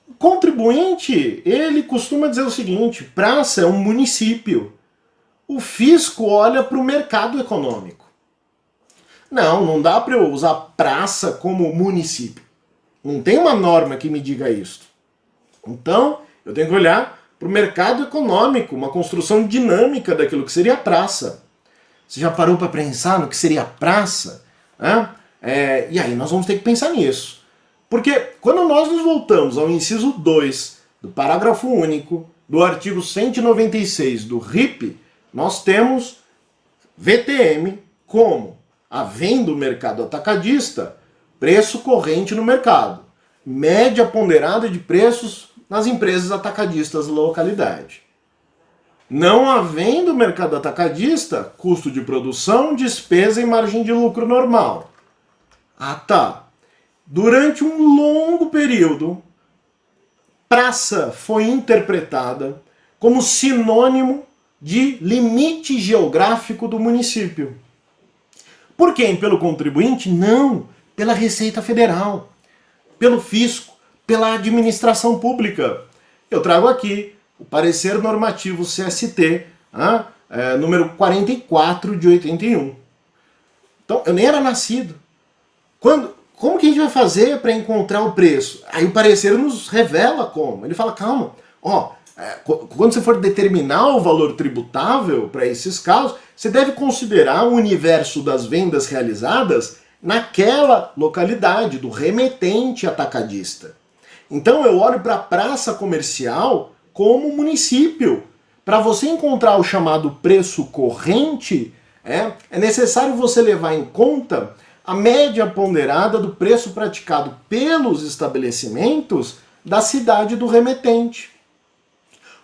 O contribuinte, ele costuma dizer o seguinte, praça é um município. O fisco olha para o mercado econômico. Não dá para eu usar praça como município. Não tem uma norma que me diga isso. Então, eu tenho que olhar para o mercado econômico, uma construção dinâmica daquilo que seria a praça. Você já parou para pensar no que seria a praça? E aí nós vamos ter que pensar nisso. Porque quando nós nos voltamos ao inciso 2 do parágrafo único do artigo 196 do RIP, nós temos VTM como havendo mercado atacadista, preço corrente no mercado, média ponderada de preços nas empresas atacadistas da localidade. Não havendo mercado atacadista, custo de produção, despesa e margem de lucro normal. Ah, tá. Durante um longo período, praça foi interpretada como sinônimo de limite geográfico do município. Por quem? Pelo contribuinte? Não, pela Receita Federal, pelo fisco, pela administração pública. Eu trago aqui o parecer normativo CST, número 44 de 81. Então, eu nem era nascido. Como que a gente vai fazer para encontrar o preço? Aí o parecer nos revela como. Ele fala, calma, quando você for determinar o valor tributável para esses casos, você deve considerar o universo das vendas realizadas naquela localidade, do remetente atacadista. Então eu olho para a praça comercial como município. Para você encontrar o chamado preço corrente, é necessário você levar em conta a média ponderada do preço praticado pelos estabelecimentos da cidade do remetente.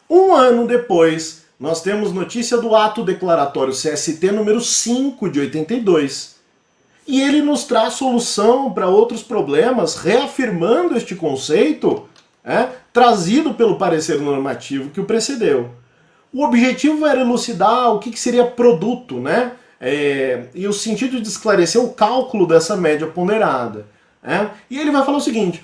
Um ano depois, nós temos notícia do ato declaratório CST número 5 de 82. E ele nos traz solução para outros problemas, reafirmando este conceito trazido pelo parecer normativo que o precedeu. O objetivo era elucidar o que seria produto, né? E o sentido de esclarecer o cálculo dessa média ponderada. E ele vai falar o seguinte,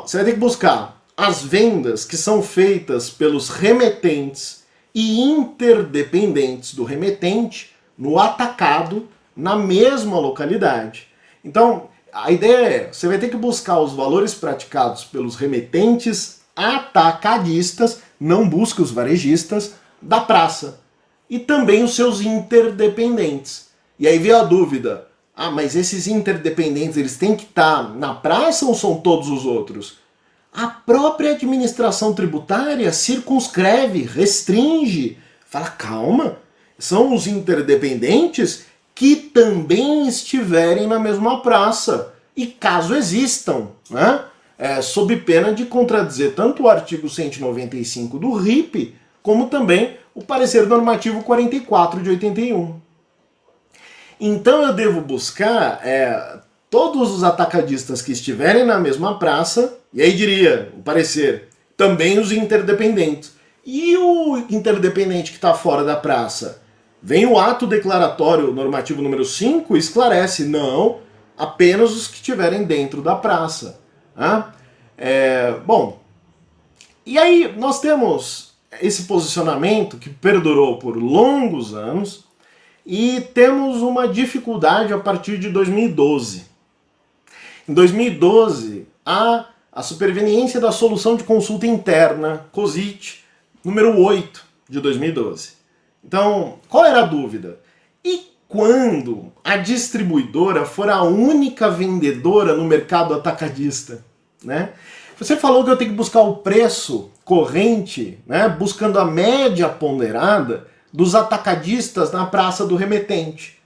você vai ter que buscar as vendas que são feitas pelos remetentes e interdependentes do remetente no atacado na mesma localidade. Então, a ideia é, você vai ter que buscar os valores praticados pelos remetentes atacadistas, não busca os varejistas, da praça. E também os seus interdependentes. E aí veio a dúvida, mas esses interdependentes, eles têm que estar na praça ou são todos os outros? A própria administração tributária circunscreve, restringe, fala, calma, são os interdependentes que também estiverem na mesma praça, e caso existam, sob pena de contradizer tanto o artigo 195 do RIP, como também o parecer normativo 44 de 81. Então eu devo buscar todos os atacadistas que estiverem na mesma praça, e aí diria o parecer, também os interdependentes. E o interdependente que está fora da praça? Vem o ato declaratório normativo número 5 e esclarece, não, apenas os que estiverem dentro da praça. Bom, e aí nós temos esse posicionamento que perdurou por longos anos e temos uma dificuldade a partir de 2012. Em 2012, há a superveniência da solução de consulta interna, COSIT, número 8 de 2012. Então, qual era a dúvida? E quando a distribuidora for a única vendedora no mercado atacadista? Você falou que eu tenho que buscar o preço corrente, buscando a média ponderada dos atacadistas na praça do remetente.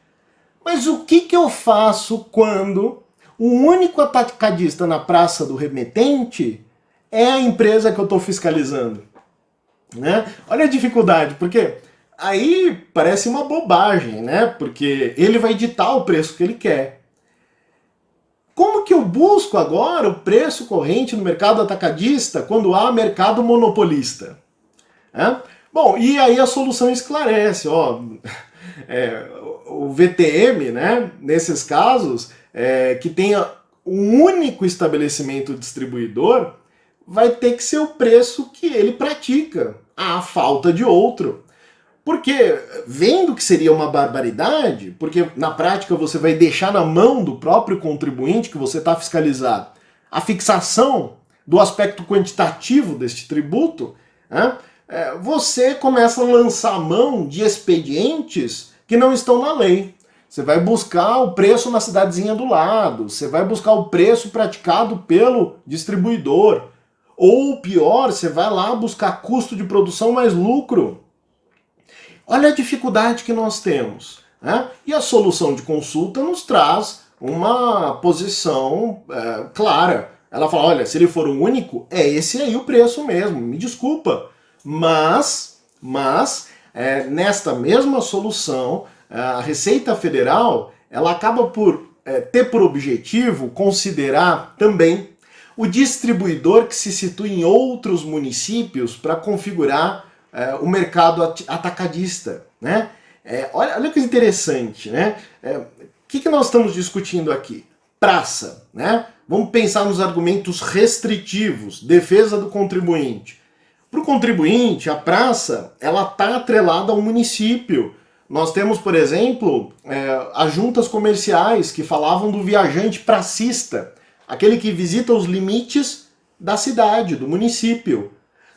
Mas o que eu faço quando o único atacadista na praça do remetente é a empresa que eu estou fiscalizando? Olha a dificuldade, porque aí parece uma bobagem, porque ele vai ditar o preço que ele quer. Como que eu busco agora o preço corrente no mercado atacadista quando há mercado monopolista? Bom, e aí a solução esclarece, o VTM, nesses casos, que tenha um único estabelecimento distribuidor, vai ter que ser o preço que ele pratica, à falta de outro. Porque, vendo que seria uma barbaridade, porque na prática você vai deixar na mão do próprio contribuinte que você está fiscalizando a fixação do aspecto quantitativo deste tributo, você começa a lançar mão de expedientes que não estão na lei. Você vai buscar o preço na cidadezinha do lado, você vai buscar o preço praticado pelo distribuidor, ou pior, você vai lá buscar custo de produção mais lucro. Olha a dificuldade que nós temos. né? E a solução de consulta nos traz uma posição clara. Ela fala, olha, se ele for o único, é esse aí o preço mesmo, me desculpa. Mas nesta mesma solução, a Receita Federal ela acaba por ter por objetivo considerar também o distribuidor que se situa em outros municípios para configurar o mercado atacadista, né? Olha que interessante, né? O que nós estamos discutindo aqui? Praça, né? Vamos pensar nos argumentos restritivos, defesa do contribuinte. Para o contribuinte, a praça ela está atrelada ao município. Nós temos, por exemplo, as juntas comerciais que falavam do viajante pracista, aquele que visita os limites da cidade, do município.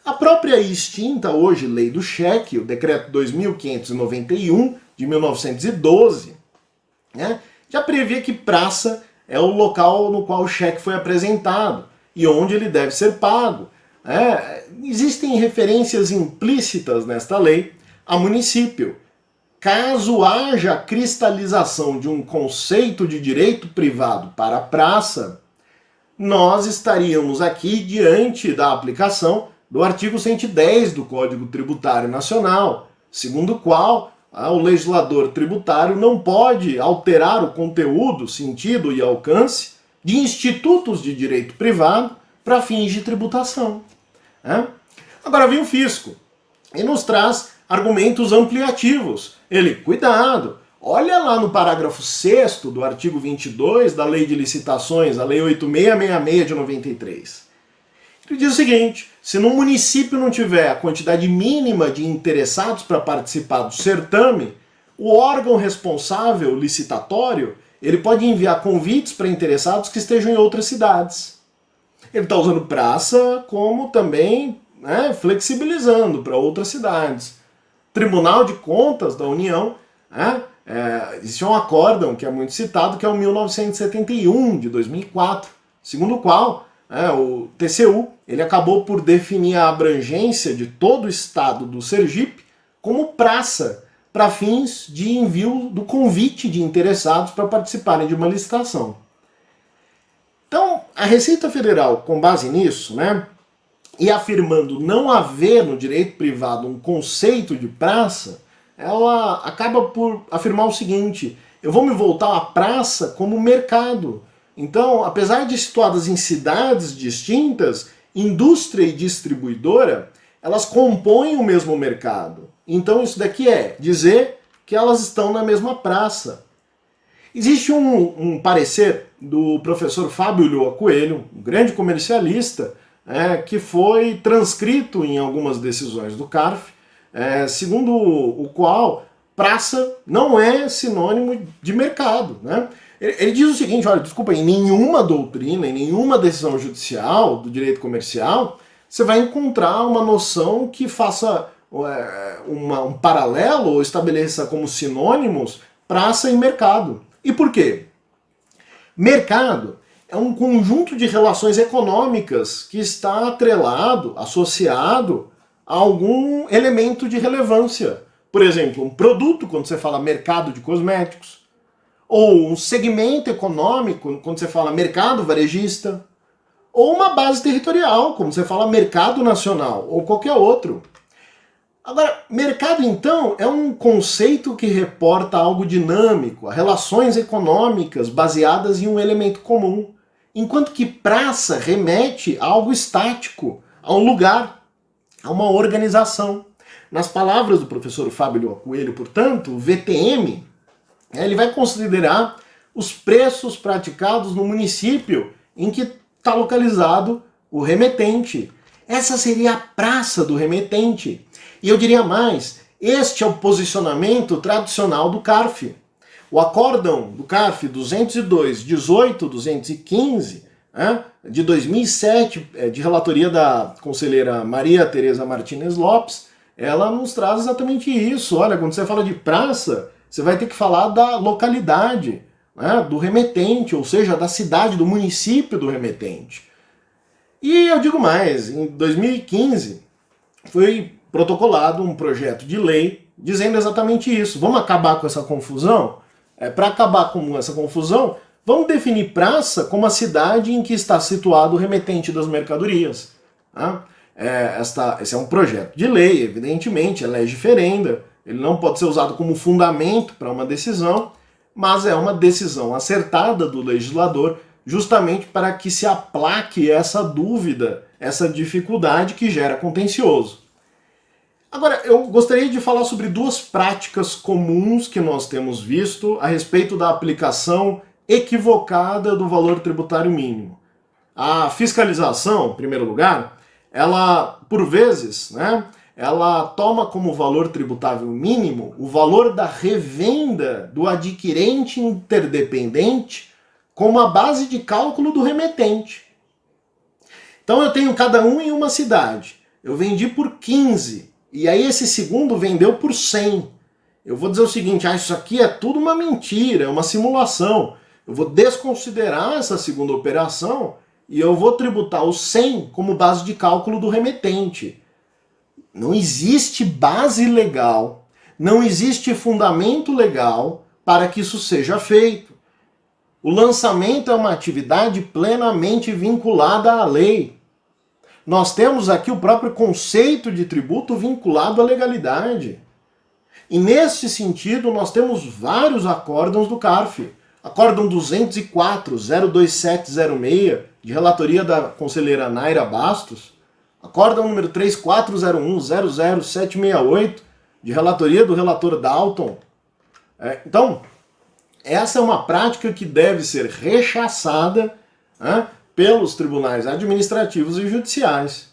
A própria extinta hoje Lei do Cheque, o Decreto 2.591 de 1912, né, já previa que praça é o local no qual o cheque foi apresentado e onde ele deve ser pago. Existem referências implícitas nesta lei a município. Caso haja cristalização de um conceito de direito privado para a praça, nós estaríamos aqui diante da aplicação do artigo 110 do Código Tributário Nacional, segundo o qual o legislador tributário não pode alterar o conteúdo, sentido e alcance de institutos de direito privado para fins de tributação. Agora vem o fisco e nos traz argumentos ampliativos. Ele, cuidado, olha lá no parágrafo 6º do artigo 22 da Lei de Licitações, a Lei 8666 de 93. Ele diz o seguinte, se no município não tiver a quantidade mínima de interessados para participar do certame, o órgão responsável licitatório, ele pode enviar convites para interessados que estejam em outras cidades. Ele está usando praça como também flexibilizando para outras cidades. Tribunal de Contas da União, existe um acórdão que é muito citado, que é o 1971, de 2004, segundo o qual o TCU ele acabou por definir a abrangência de todo o estado do Sergipe como praça, para fins de envio do convite de interessados para participarem de uma licitação. Então, a Receita Federal, com base nisso, e afirmando não haver no direito privado um conceito de praça, ela acaba por afirmar o seguinte, eu vou me voltar à praça como mercado. Então, apesar de situadas em cidades distintas, indústria e distribuidora, elas compõem o mesmo mercado. Então isso daqui é dizer que elas estão na mesma praça. Existe um parecer do professor Fábio Ulloa Coelho, um grande comercialista, que foi transcrito em algumas decisões do CARF, segundo o qual praça não é sinônimo de mercado. Ele diz o seguinte, olha, desculpa, em nenhuma doutrina, em nenhuma decisão judicial do direito comercial, você vai encontrar uma noção que faça um paralelo ou estabeleça como sinônimos praça e mercado. E por quê? Mercado é um conjunto de relações econômicas que está atrelado, associado a algum elemento de relevância. Por exemplo, um produto, quando você fala mercado de cosméticos, ou um segmento econômico, quando você fala mercado varejista, ou uma base territorial, como você fala mercado nacional, ou qualquer outro. Agora, mercado então é um conceito que reporta algo dinâmico, a relações econômicas baseadas em um elemento comum, enquanto que praça remete a algo estático, a um lugar, a uma organização. Nas palavras do professor Fábio Ulloa Coelho, portanto, o VTM, ele vai considerar os preços praticados no município em que está localizado o remetente. Essa seria a praça do remetente. E eu diria mais, este é o posicionamento tradicional do CARF. O acórdão do CARF 202/18/215, de 2007, de relatoria da conselheira Maria Tereza Martínez Lopes, ela nos traz exatamente isso. Olha, quando você fala de praça, você vai ter que falar da localidade, do remetente, ou seja, da cidade, do município do remetente. E eu digo mais, em 2015 foi protocolado um projeto de lei dizendo exatamente isso. Vamos acabar com essa confusão? Para acabar com essa confusão, vamos definir praça como a cidade em que está situado o remetente das mercadorias. Tá? Esse é um projeto de lei, evidentemente, é lege ferenda, ele não pode ser usado como fundamento para uma decisão, mas é uma decisão acertada do legislador justamente para que se aplaque essa dúvida, essa dificuldade que gera contencioso. Agora, eu gostaria de falar sobre duas práticas comuns que nós temos visto a respeito da aplicação equivocada do valor tributário mínimo. A fiscalização, em primeiro lugar, ela, por vezes, ela toma como valor tributável mínimo o valor da revenda do adquirente interdependente como a base de cálculo do remetente. Então eu tenho cada um em uma cidade. Eu vendi por 15, e aí esse segundo vendeu por 100. Eu vou dizer o seguinte, isso aqui é tudo uma mentira, é uma simulação. Eu vou desconsiderar essa segunda operação e eu vou tributar o 100 como base de cálculo do remetente. Não existe base legal, não existe fundamento legal para que isso seja feito. O lançamento é uma atividade plenamente vinculada à lei. Nós temos aqui o próprio conceito de tributo vinculado à legalidade. E nesse sentido, nós temos vários acórdãos do CARF. Acórdão 204-02706, de relatoria da conselheira Naira Bastos. Acórdão número 3401-00768, de relatoria do relator Dalton. Então, essa é uma prática que deve ser rechaçada pelos tribunais administrativos e judiciais.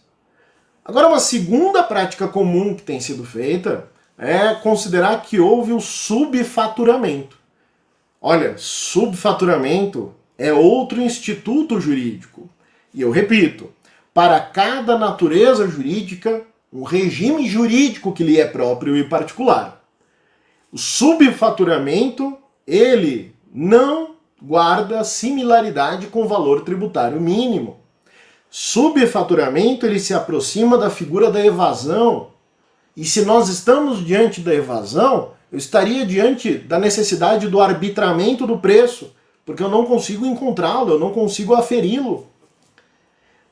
Agora, uma segunda prática comum que tem sido feita é considerar que houve o subfaturamento. Olha, subfaturamento é outro instituto jurídico. E eu repito, para cada natureza jurídica, um regime jurídico que lhe é próprio e particular. O subfaturamento, ele não guarda similaridade com o valor tributário mínimo. Subfaturamento, ele se aproxima da figura da evasão. E se nós estamos diante da evasão, eu estaria diante da necessidade do arbitramento do preço, porque eu não consigo encontrá-lo, eu não consigo aferi-lo.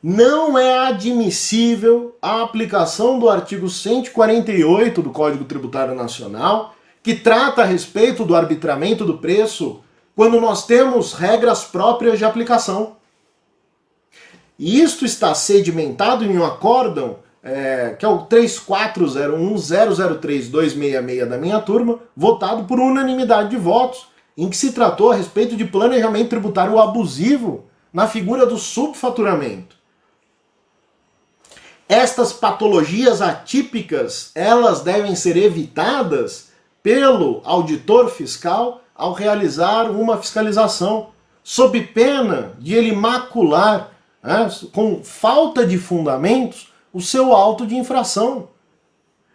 Não é admissível a aplicação do artigo 148 do Código Tributário Nacional, que trata a respeito do arbitramento do preço, quando nós temos regras próprias de aplicação. E isto está sedimentado em um acórdão, que é o 3401-003-266 da minha turma, votado por unanimidade de votos, em que se tratou a respeito de planejamento tributário abusivo na figura do subfaturamento. Estas patologias atípicas, elas devem ser evitadas pelo auditor fiscal ao realizar uma fiscalização, sob pena de ele macular, com falta de fundamentos, o seu auto de infração.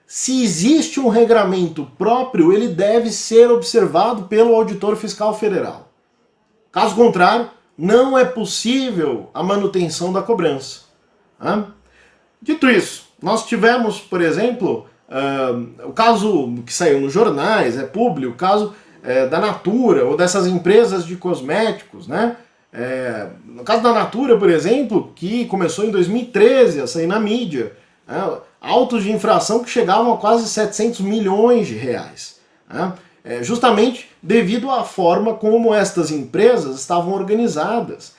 Se existe um regramento próprio, ele deve ser observado pelo auditor fiscal federal. Caso contrário, não é possível a manutenção da cobrança. Dito isso, nós tivemos, por exemplo, o caso que saiu nos jornais, é público, o caso da Natura, ou dessas empresas de cosméticos, no caso da Natura, por exemplo, que começou em 2013 a sair na mídia, autos de infração que chegavam a quase 700 milhões de reais. Justamente devido à forma como estas empresas estavam organizadas.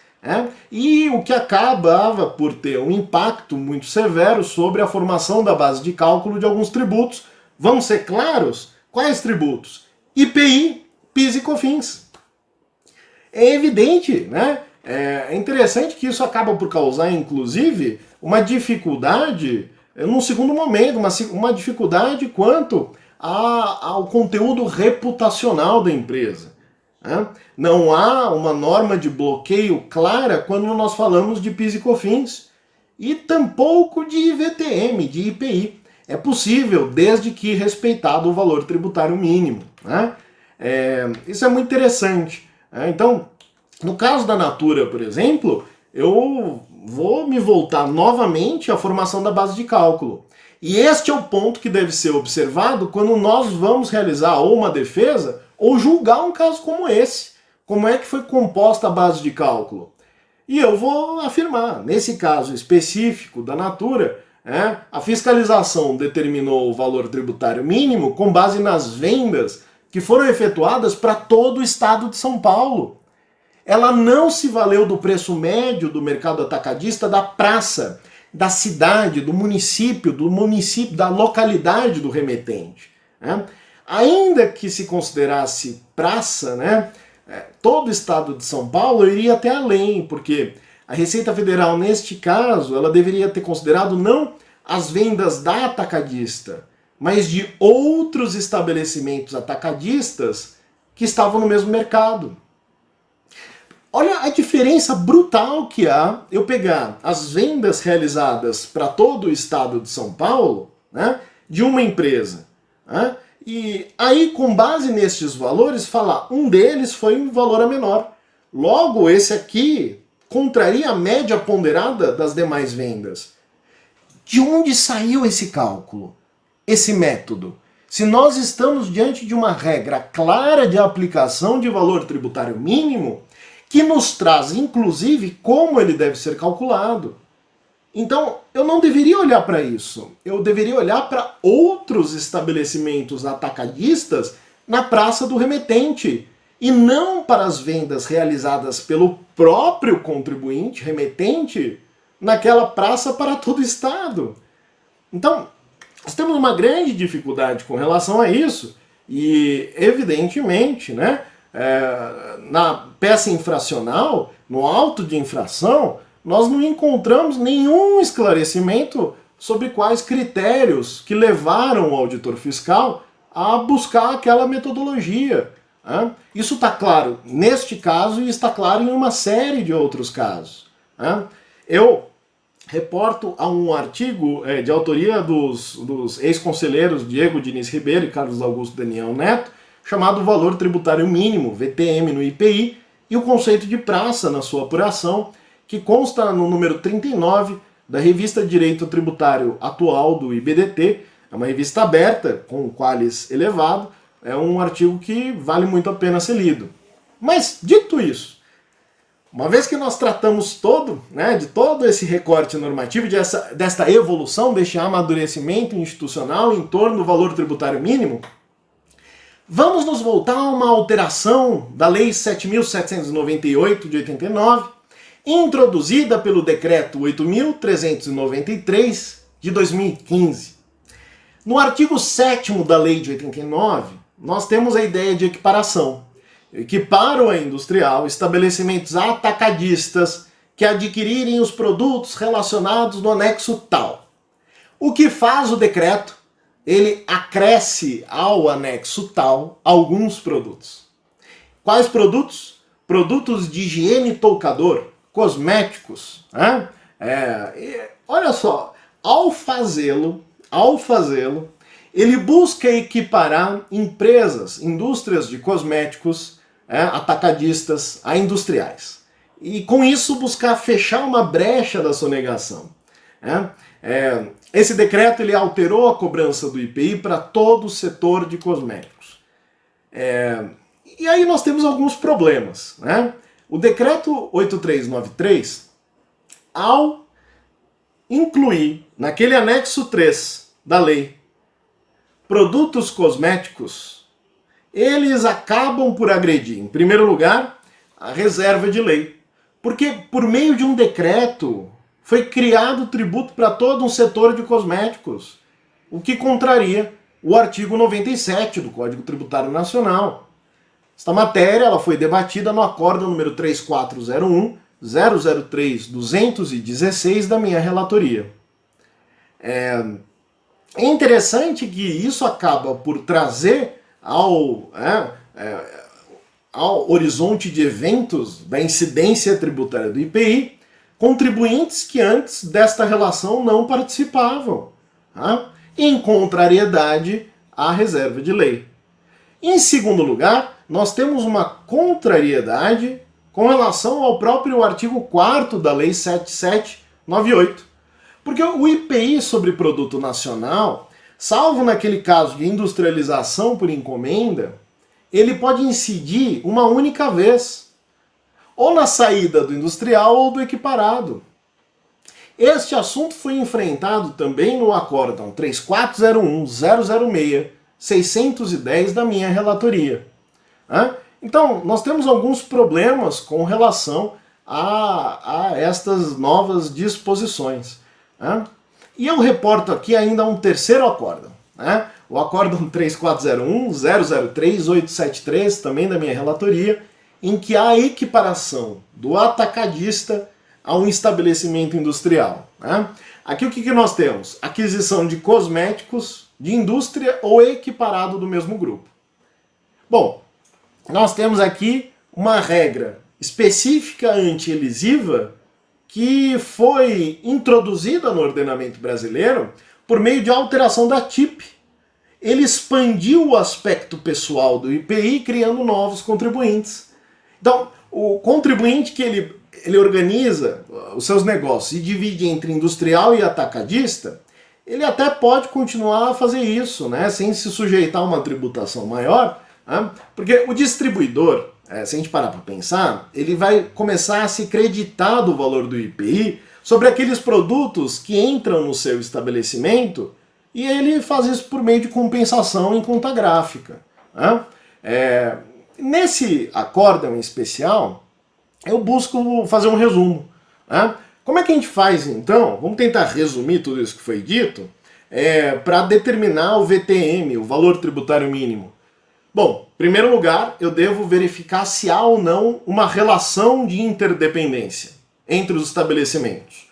E o que acabava por ter um impacto muito severo sobre a formação da base de cálculo de alguns tributos. Vamos ser claros? Quais tributos? IPI, PIS e COFINS. É evidente, é interessante que isso acaba por causar, inclusive, uma dificuldade, num segundo momento, uma dificuldade quanto ao conteúdo reputacional da empresa. Não há uma norma de bloqueio clara quando nós falamos de PIS e COFINS e tampouco de IVTM, de IPI. É possível, desde que respeitado o valor tributário mínimo. Isso é muito interessante. Então, no caso da Natura, por exemplo, eu vou me voltar novamente à formação da base de cálculo. E este é o ponto que deve ser observado quando nós vamos realizar ou uma defesa ou julgar um caso como esse. Como é que foi composta a base de cálculo? E eu vou afirmar, nesse caso específico da Natura, a fiscalização determinou o valor tributário mínimo com base nas vendas que foram efetuadas para todo o estado de São Paulo. Ela não se valeu do preço médio do mercado atacadista da praça, da cidade, do município, da localidade do remetente. Ainda que se considerasse praça, todo o estado de São Paulo iria até além, porque a Receita Federal, neste caso, ela deveria ter considerado não as vendas da atacadista, mas de outros estabelecimentos atacadistas que estavam no mesmo mercado. Olha a diferença brutal que há eu pegar as vendas realizadas para todo o estado de São Paulo, de uma empresa, e aí, com base nestes valores, falar um deles foi um valor a menor. Logo, esse aqui contraria a média ponderada das demais vendas. De onde saiu esse cálculo? Esse método? Se nós estamos diante de uma regra clara de aplicação de valor tributário mínimo, que nos traz, inclusive, como ele deve ser calculado. Então, eu não deveria olhar para isso. Eu deveria olhar para outros estabelecimentos atacadistas na praça do remetente, e não para as vendas realizadas pelo próprio contribuinte remetente naquela praça para todo o estado. Então, nós temos uma grande dificuldade com relação a isso, e, evidentemente, na peça infracional, no auto de infração, nós não encontramos nenhum esclarecimento sobre quais critérios que levaram o auditor fiscal a buscar aquela metodologia. Isso está claro neste caso e está claro em uma série de outros casos. Eu reporto a um artigo de autoria dos ex-conselheiros Diego Diniz Ribeiro e Carlos Augusto Daniel Neto, chamado Valor Tributário Mínimo, VTM no IPI, e o conceito de praça na sua apuração, que consta no número 39 da revista Direito Tributário Atual do IBDT, é uma revista aberta, com um qualis elevado, é um artigo que vale muito a pena ser lido. Mas, dito isso, uma vez que nós tratamos de todo esse recorte normativo, desta evolução, deste amadurecimento institucional em torno do valor tributário mínimo, vamos nos voltar a uma alteração da Lei 7.798 de 89, introduzida pelo Decreto 8.393 de 2015. No artigo 7º da Lei de 89, nós temos a ideia de equiparação. Equipara a industrial estabelecimentos atacadistas que adquirirem os produtos relacionados no anexo tal. O que faz o decreto? Ele acresce ao anexo tal alguns produtos. Quais produtos? Produtos de higiene toucador, cosméticos. Olha só, ao fazê-lo, ele busca equiparar empresas, indústrias de cosméticos, atacadistas, a industriais. E com isso buscar fechar uma brecha da sonegação. Esse decreto ele alterou a cobrança do IPI para todo o setor de cosméticos. E aí nós temos alguns problemas. O decreto 8393, ao incluir naquele anexo 3 da lei produtos cosméticos, eles acabam por agredir, em primeiro lugar, a reserva de lei. Porque por meio de um decreto foi criado tributo para todo um setor de cosméticos, o que contraria o artigo 97 do Código Tributário Nacional. Esta matéria ela foi debatida no acórdão número 3401-003-216 da minha relatoria. É interessante que isso acaba por trazer ao horizonte de eventos da incidência tributária do IPI contribuintes que antes desta relação não participavam, em contrariedade à reserva de lei. Em segundo lugar, nós temos uma contrariedade com relação ao próprio artigo 4º da Lei 7798, Porque o IPI sobre produto nacional, salvo naquele caso de industrialização por encomenda, ele pode incidir uma única vez, ou na saída do industrial ou do equiparado. Este assunto foi enfrentado também no acórdão 3401-006-610 da minha relatoria. Então, nós temos alguns problemas com relação a estas novas disposições. E eu reporto aqui ainda um terceiro acórdão, o acórdão 3401-003-873, também da minha relatoria, em que há a equiparação do atacadista a um estabelecimento industrial. Aqui o que nós temos? Aquisição de cosméticos de indústria ou equiparado do mesmo grupo. Bom, nós temos aqui uma regra específica anti-elisiva que foi introduzida no ordenamento brasileiro por meio de alteração da TIP. Ele expandiu o aspecto pessoal do IPI, criando novos contribuintes. Então, o contribuinte que ele organiza os seus negócios e divide entre industrial e atacadista, ele até pode continuar a fazer isso, sem se sujeitar a uma tributação maior, porque o distribuidor, se a gente parar para pensar, ele vai começar a se creditar do valor do IPI sobre aqueles produtos que entram no seu estabelecimento, e ele faz isso por meio de compensação em conta gráfica. Nesse acórdão em especial, eu busco fazer um resumo. Como é que a gente faz então? Vamos tentar resumir tudo isso que foi dito para determinar o VTM, o valor tributário mínimo. Bom, em primeiro lugar, eu devo verificar se há ou não uma relação de interdependência entre os estabelecimentos.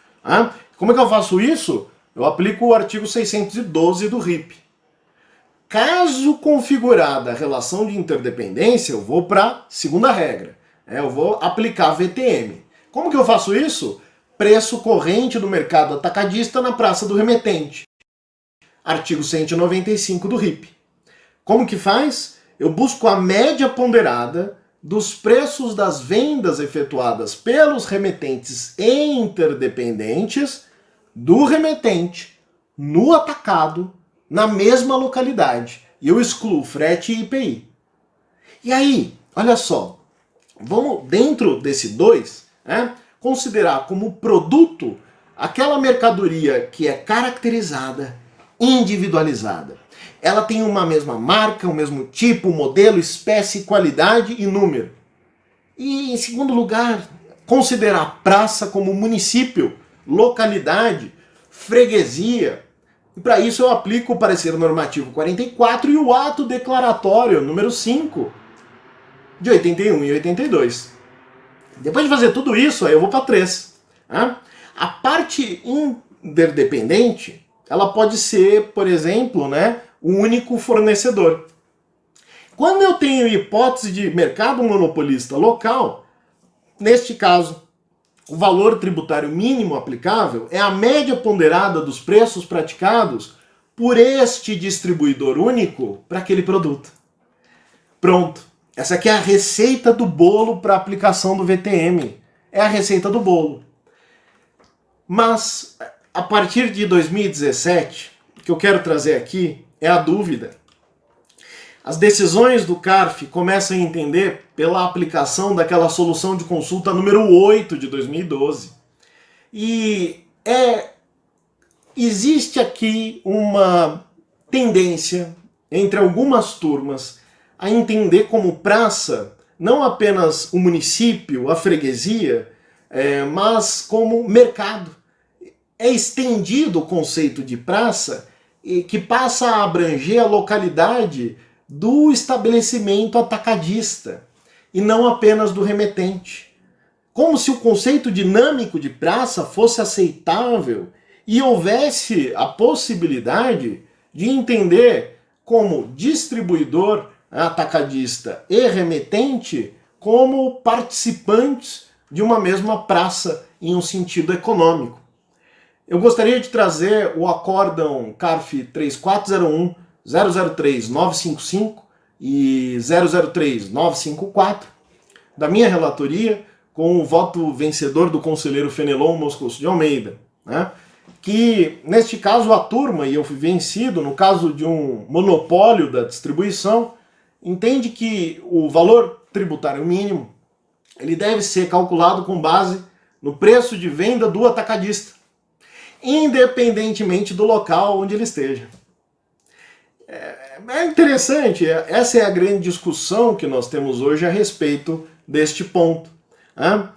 Como é que eu faço isso? Eu aplico o artigo 612 do RIP. Caso configurada a relação de interdependência, eu vou para a segunda regra. Eu vou aplicar VTM. Como que eu faço isso? Preço corrente do mercado atacadista na praça do remetente. Artigo 195 do RIP. Como que faz? Eu busco a média ponderada dos preços das vendas efetuadas pelos remetentes interdependentes do remetente no atacado na mesma localidade. E eu excluo frete e IPI. E aí, olha só, vamos dentro desse 2, considerar como produto aquela mercadoria que é caracterizada, individualizada. Ela tem uma mesma marca, o mesmo tipo, modelo, espécie, qualidade e número. E, em segundo lugar, considerar a praça como município, localidade, freguesia. E para isso eu aplico o parecer normativo 44 e o ato declaratório número 5 de 81 e 82. Depois de fazer tudo isso, aí eu vou para 3. A parte interdependente, ela pode ser, por exemplo, o único fornecedor. Quando eu tenho hipótese de mercado monopolista local, neste caso, o valor tributário mínimo aplicável é a média ponderada dos preços praticados por este distribuidor único para aquele produto. Pronto. Essa aqui é a receita do bolo para aplicação do VTM. É a receita do bolo. Mas, a partir de 2017, o que eu quero trazer aqui é a dúvida. As decisões do CARF começam a entender pela aplicação daquela solução de consulta número 8 de 2012. E existe aqui uma tendência entre algumas turmas a entender como praça não apenas o município, a freguesia, mas como mercado. É estendido o conceito de praça que passa a abranger a localidade do estabelecimento atacadista e não apenas do remetente. Como se o conceito dinâmico de praça fosse aceitável e houvesse a possibilidade de entender como distribuidor, atacadista e remetente como participantes de uma mesma praça em um sentido econômico. Eu gostaria de trazer o acórdão CARF 3401 003-955 e 003-954 da minha relatoria com o voto vencedor do conselheiro Fenelon Moscoso de Almeida, que, neste caso, a turma, e eu fui vencido, no caso de um monopólio da distribuição, entende que o valor tributário mínimo ele deve ser calculado com base no preço de venda do atacadista, independentemente do local onde ele esteja. É interessante, essa é a grande discussão que nós temos hoje a respeito deste ponto. Né?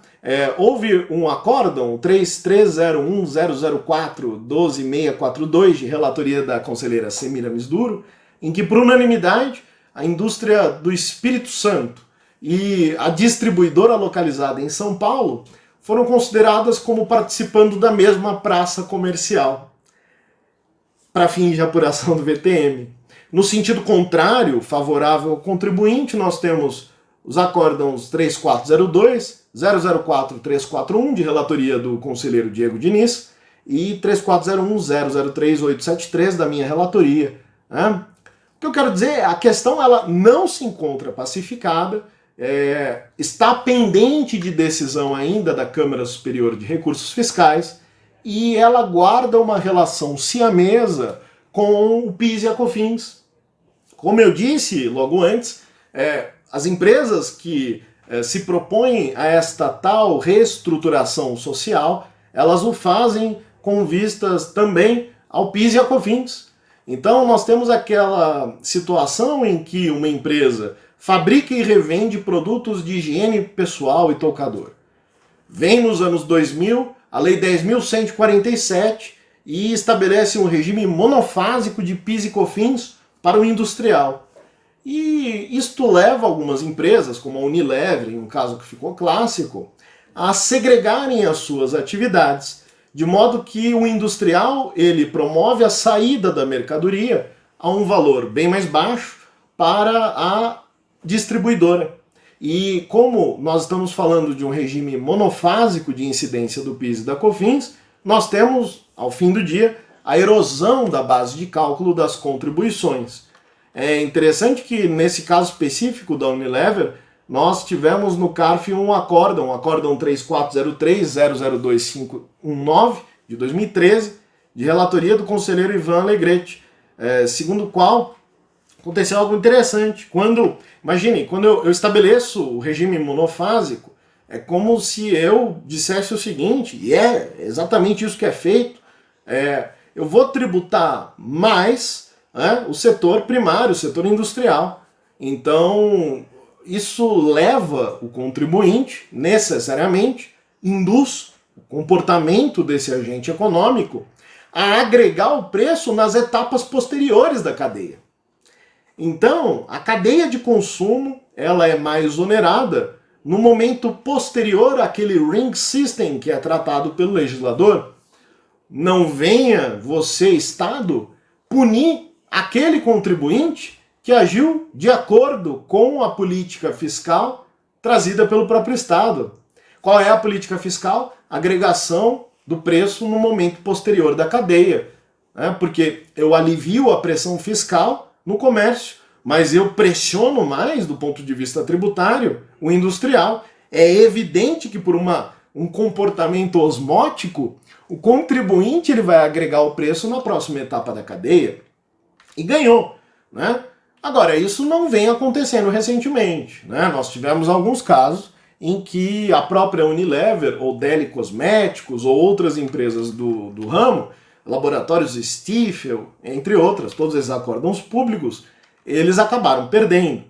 Houve um acórdão 3301-004-12642 de relatoria da conselheira Semira Misduro, em que, por unanimidade, a indústria do Espírito Santo e a distribuidora localizada em São Paulo foram consideradas como participando da mesma praça comercial, para fins de apuração do VTM. No sentido contrário, favorável ao contribuinte, nós temos os acórdãos 3402, 004-341, de relatoria do conselheiro Diego Diniz, e 3401-003-873, da minha relatoria. Né? O que eu quero dizer, a questão ela não se encontra pacificada, está pendente de decisão ainda da Câmara Superior de Recursos Fiscais, e ela guarda uma relação siamesa com o PIS e a COFINS. Como eu disse logo antes, as empresas que se propõem a esta tal reestruturação social, elas o fazem com vistas também ao PIS e a COFINS. Então nós temos aquela situação em que uma empresa fabrica e revende produtos de higiene pessoal e toucador. Vem nos anos 2000 a Lei 10.147 e estabelece um regime monofásico de PIS e COFINS para o industrial. E isto leva algumas empresas, como a Unilever, em um caso que ficou clássico, a segregarem as suas atividades, de modo que o industrial ele promove a saída da mercadoria a um valor bem mais baixo para a distribuidora. E como nós estamos falando de um regime monofásico de incidência do PIS e da COFINS, nós temos, ao fim do dia, a erosão da base de cálculo das contribuições. É interessante que, nesse caso específico da Unilever, nós tivemos no CARF um acórdão 3403-002-519, de 2013, de relatoria do conselheiro Ivan Alegrete, segundo o qual aconteceu algo interessante. Imagine, quando eu estabeleço o regime monofásico, é como se eu dissesse o seguinte, e é exatamente isso que é feito, eu vou tributar mais o setor primário, o setor industrial. Então, isso leva o contribuinte, necessariamente, induz o comportamento desse agente econômico a agregar o preço nas etapas posteriores da cadeia. Então, a cadeia de consumo ela é mais onerada no momento posterior àquele ring system que é tratado pelo legislador. Não venha você, Estado, punir aquele contribuinte que agiu de acordo com a política fiscal trazida pelo próprio Estado. Qual é a política fiscal? Agregação do preço no momento posterior da cadeia. Porque eu alivio a pressão fiscal no comércio, mas eu pressiono mais, do ponto de vista tributário, o industrial. É evidente que por um comportamento osmótico, o contribuinte ele vai agregar o preço na próxima etapa da cadeia. E ganhou. Né? Agora, isso não vem acontecendo recentemente. Né? Nós tivemos alguns casos em que a própria Unilever, ou Deli Cosméticos, ou outras empresas do ramo, laboratórios Stifel, entre outras, todos esses acórdãos públicos, eles acabaram perdendo.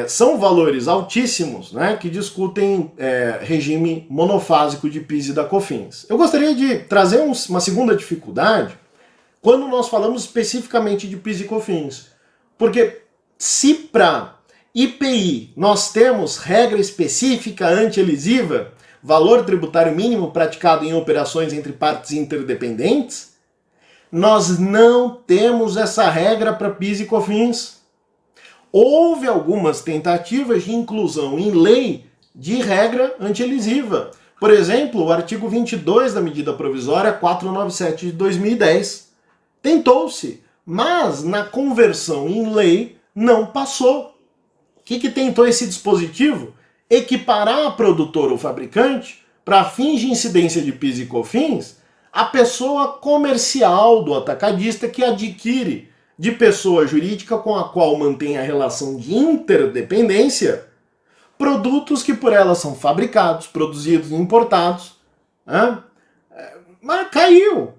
São valores altíssimos, né, que discutem regime monofásico de PIS e da COFINS. Eu gostaria de trazer uma segunda dificuldade quando nós falamos especificamente de PIS e COFINS. Porque se para IPI nós temos regra específica anti-elisiva, valor tributário mínimo praticado em operações entre partes interdependentes, nós não temos essa regra para PIS e COFINS. Houve algumas tentativas de inclusão em lei de regra anti-elisiva. Por exemplo, o artigo 22 da medida provisória 497 de 2010. Tentou-se, mas na conversão em lei não passou. O que tentou esse dispositivo? Equiparar a produtora ou fabricante, para fins de incidência de PIS e COFINS, a pessoa comercial do atacadista que adquire de pessoa jurídica com a qual mantém a relação de interdependência produtos que por ela são fabricados, produzidos e importados. Né? Mas caiu.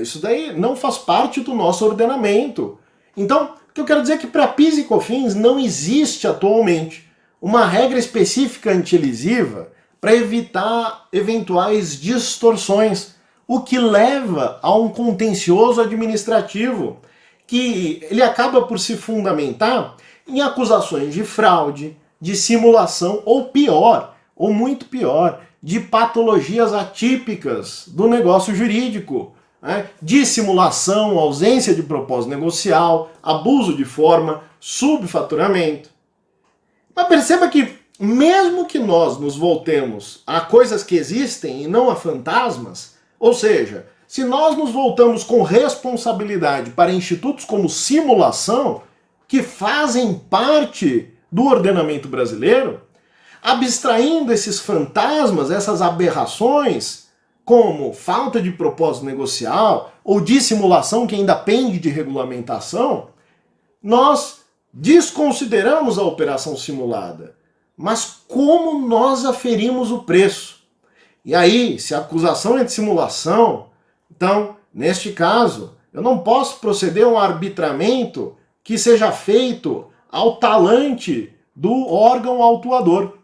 Isso daí não faz parte do nosso ordenamento. Então, o que eu quero dizer é que para PIS e COFINS não existe atualmente uma regra específica antilesiva para evitar eventuais distorções, o que leva a um contencioso administrativo que ele acaba por se fundamentar em acusações de fraude, de simulação ou pior, ou muito pior, de patologias atípicas do negócio jurídico, né? De simulação, ausência de propósito negocial, abuso de forma, subfaturamento. Mas perceba que mesmo que nós nos voltemos a coisas que existem e não a fantasmas, ou seja, se nós nos voltamos com responsabilidade para institutos como simulação, que fazem parte do ordenamento brasileiro, abstraindo esses fantasmas, essas aberrações, como falta de propósito negocial ou dissimulação que ainda pende de regulamentação, nós desconsideramos a operação simulada. Mas como nós aferimos o preço? E aí, se a acusação é de simulação, então, neste caso, eu não posso proceder a um arbitramento que seja feito ao talante do órgão autuador.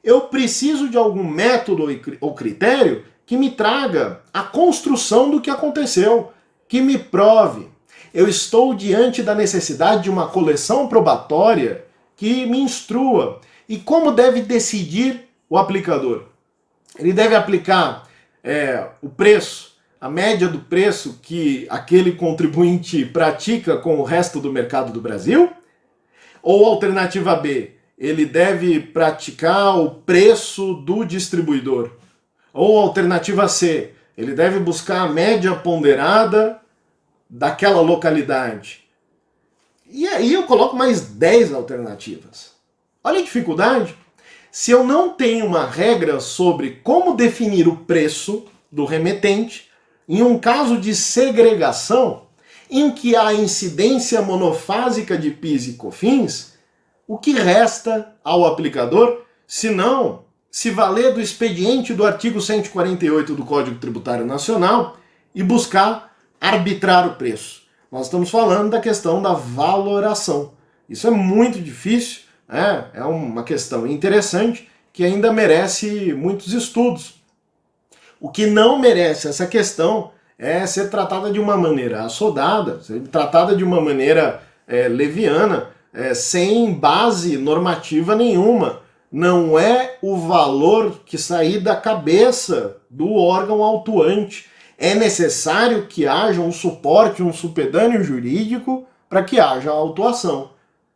Eu preciso de algum método ou critério que me traga a construção do que aconteceu, que me prove. Eu estou diante da necessidade de uma coleção probatória que me instrua. E como deve decidir o aplicador? Ele deve aplicar o preço, a média do preço que aquele contribuinte pratica com o resto do mercado do Brasil? Ou alternativa B, ele deve praticar o preço do distribuidor? Ou alternativa C, ele deve buscar a média ponderada daquela localidade? E aí eu coloco mais 10 alternativas. Olha a dificuldade. Se eu não tenho uma regra sobre como definir o preço do remetente, em um caso de segregação, em que há incidência monofásica de PIS e COFINS, o que resta ao aplicador, se não se valer do expediente do artigo 148 do Código Tributário Nacional e buscar arbitrar o preço? Nós estamos falando da questão da valoração. Isso é muito difícil, é uma questão interessante que ainda merece muitos estudos. O que não merece essa questão é ser tratada de uma maneira assodada, ser tratada de uma maneira leviana, sem base normativa nenhuma. Não é o valor que sair da cabeça do órgão autuante. É necessário que haja um suporte, um supedâneo jurídico para que haja autuação.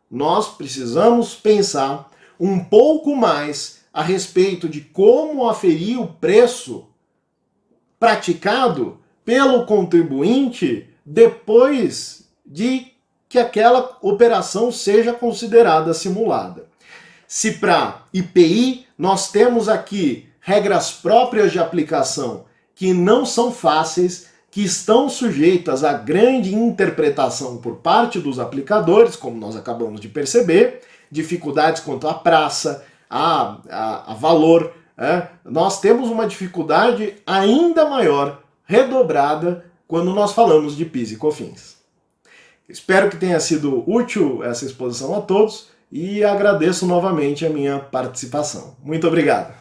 Nós precisamos pensar um pouco mais a respeito de como aferir o preço praticado pelo contribuinte depois de que aquela operação seja considerada simulada. Se para IPI nós temos aqui regras próprias de aplicação que não são fáceis, que estão sujeitas a grande interpretação por parte dos aplicadores, como nós acabamos de perceber, dificuldades quanto à praça, a valor, nós temos uma dificuldade ainda maior, redobrada, quando nós falamos de PIS e COFINS. Espero que tenha sido útil essa exposição a todos e agradeço novamente a minha participação. Muito obrigado.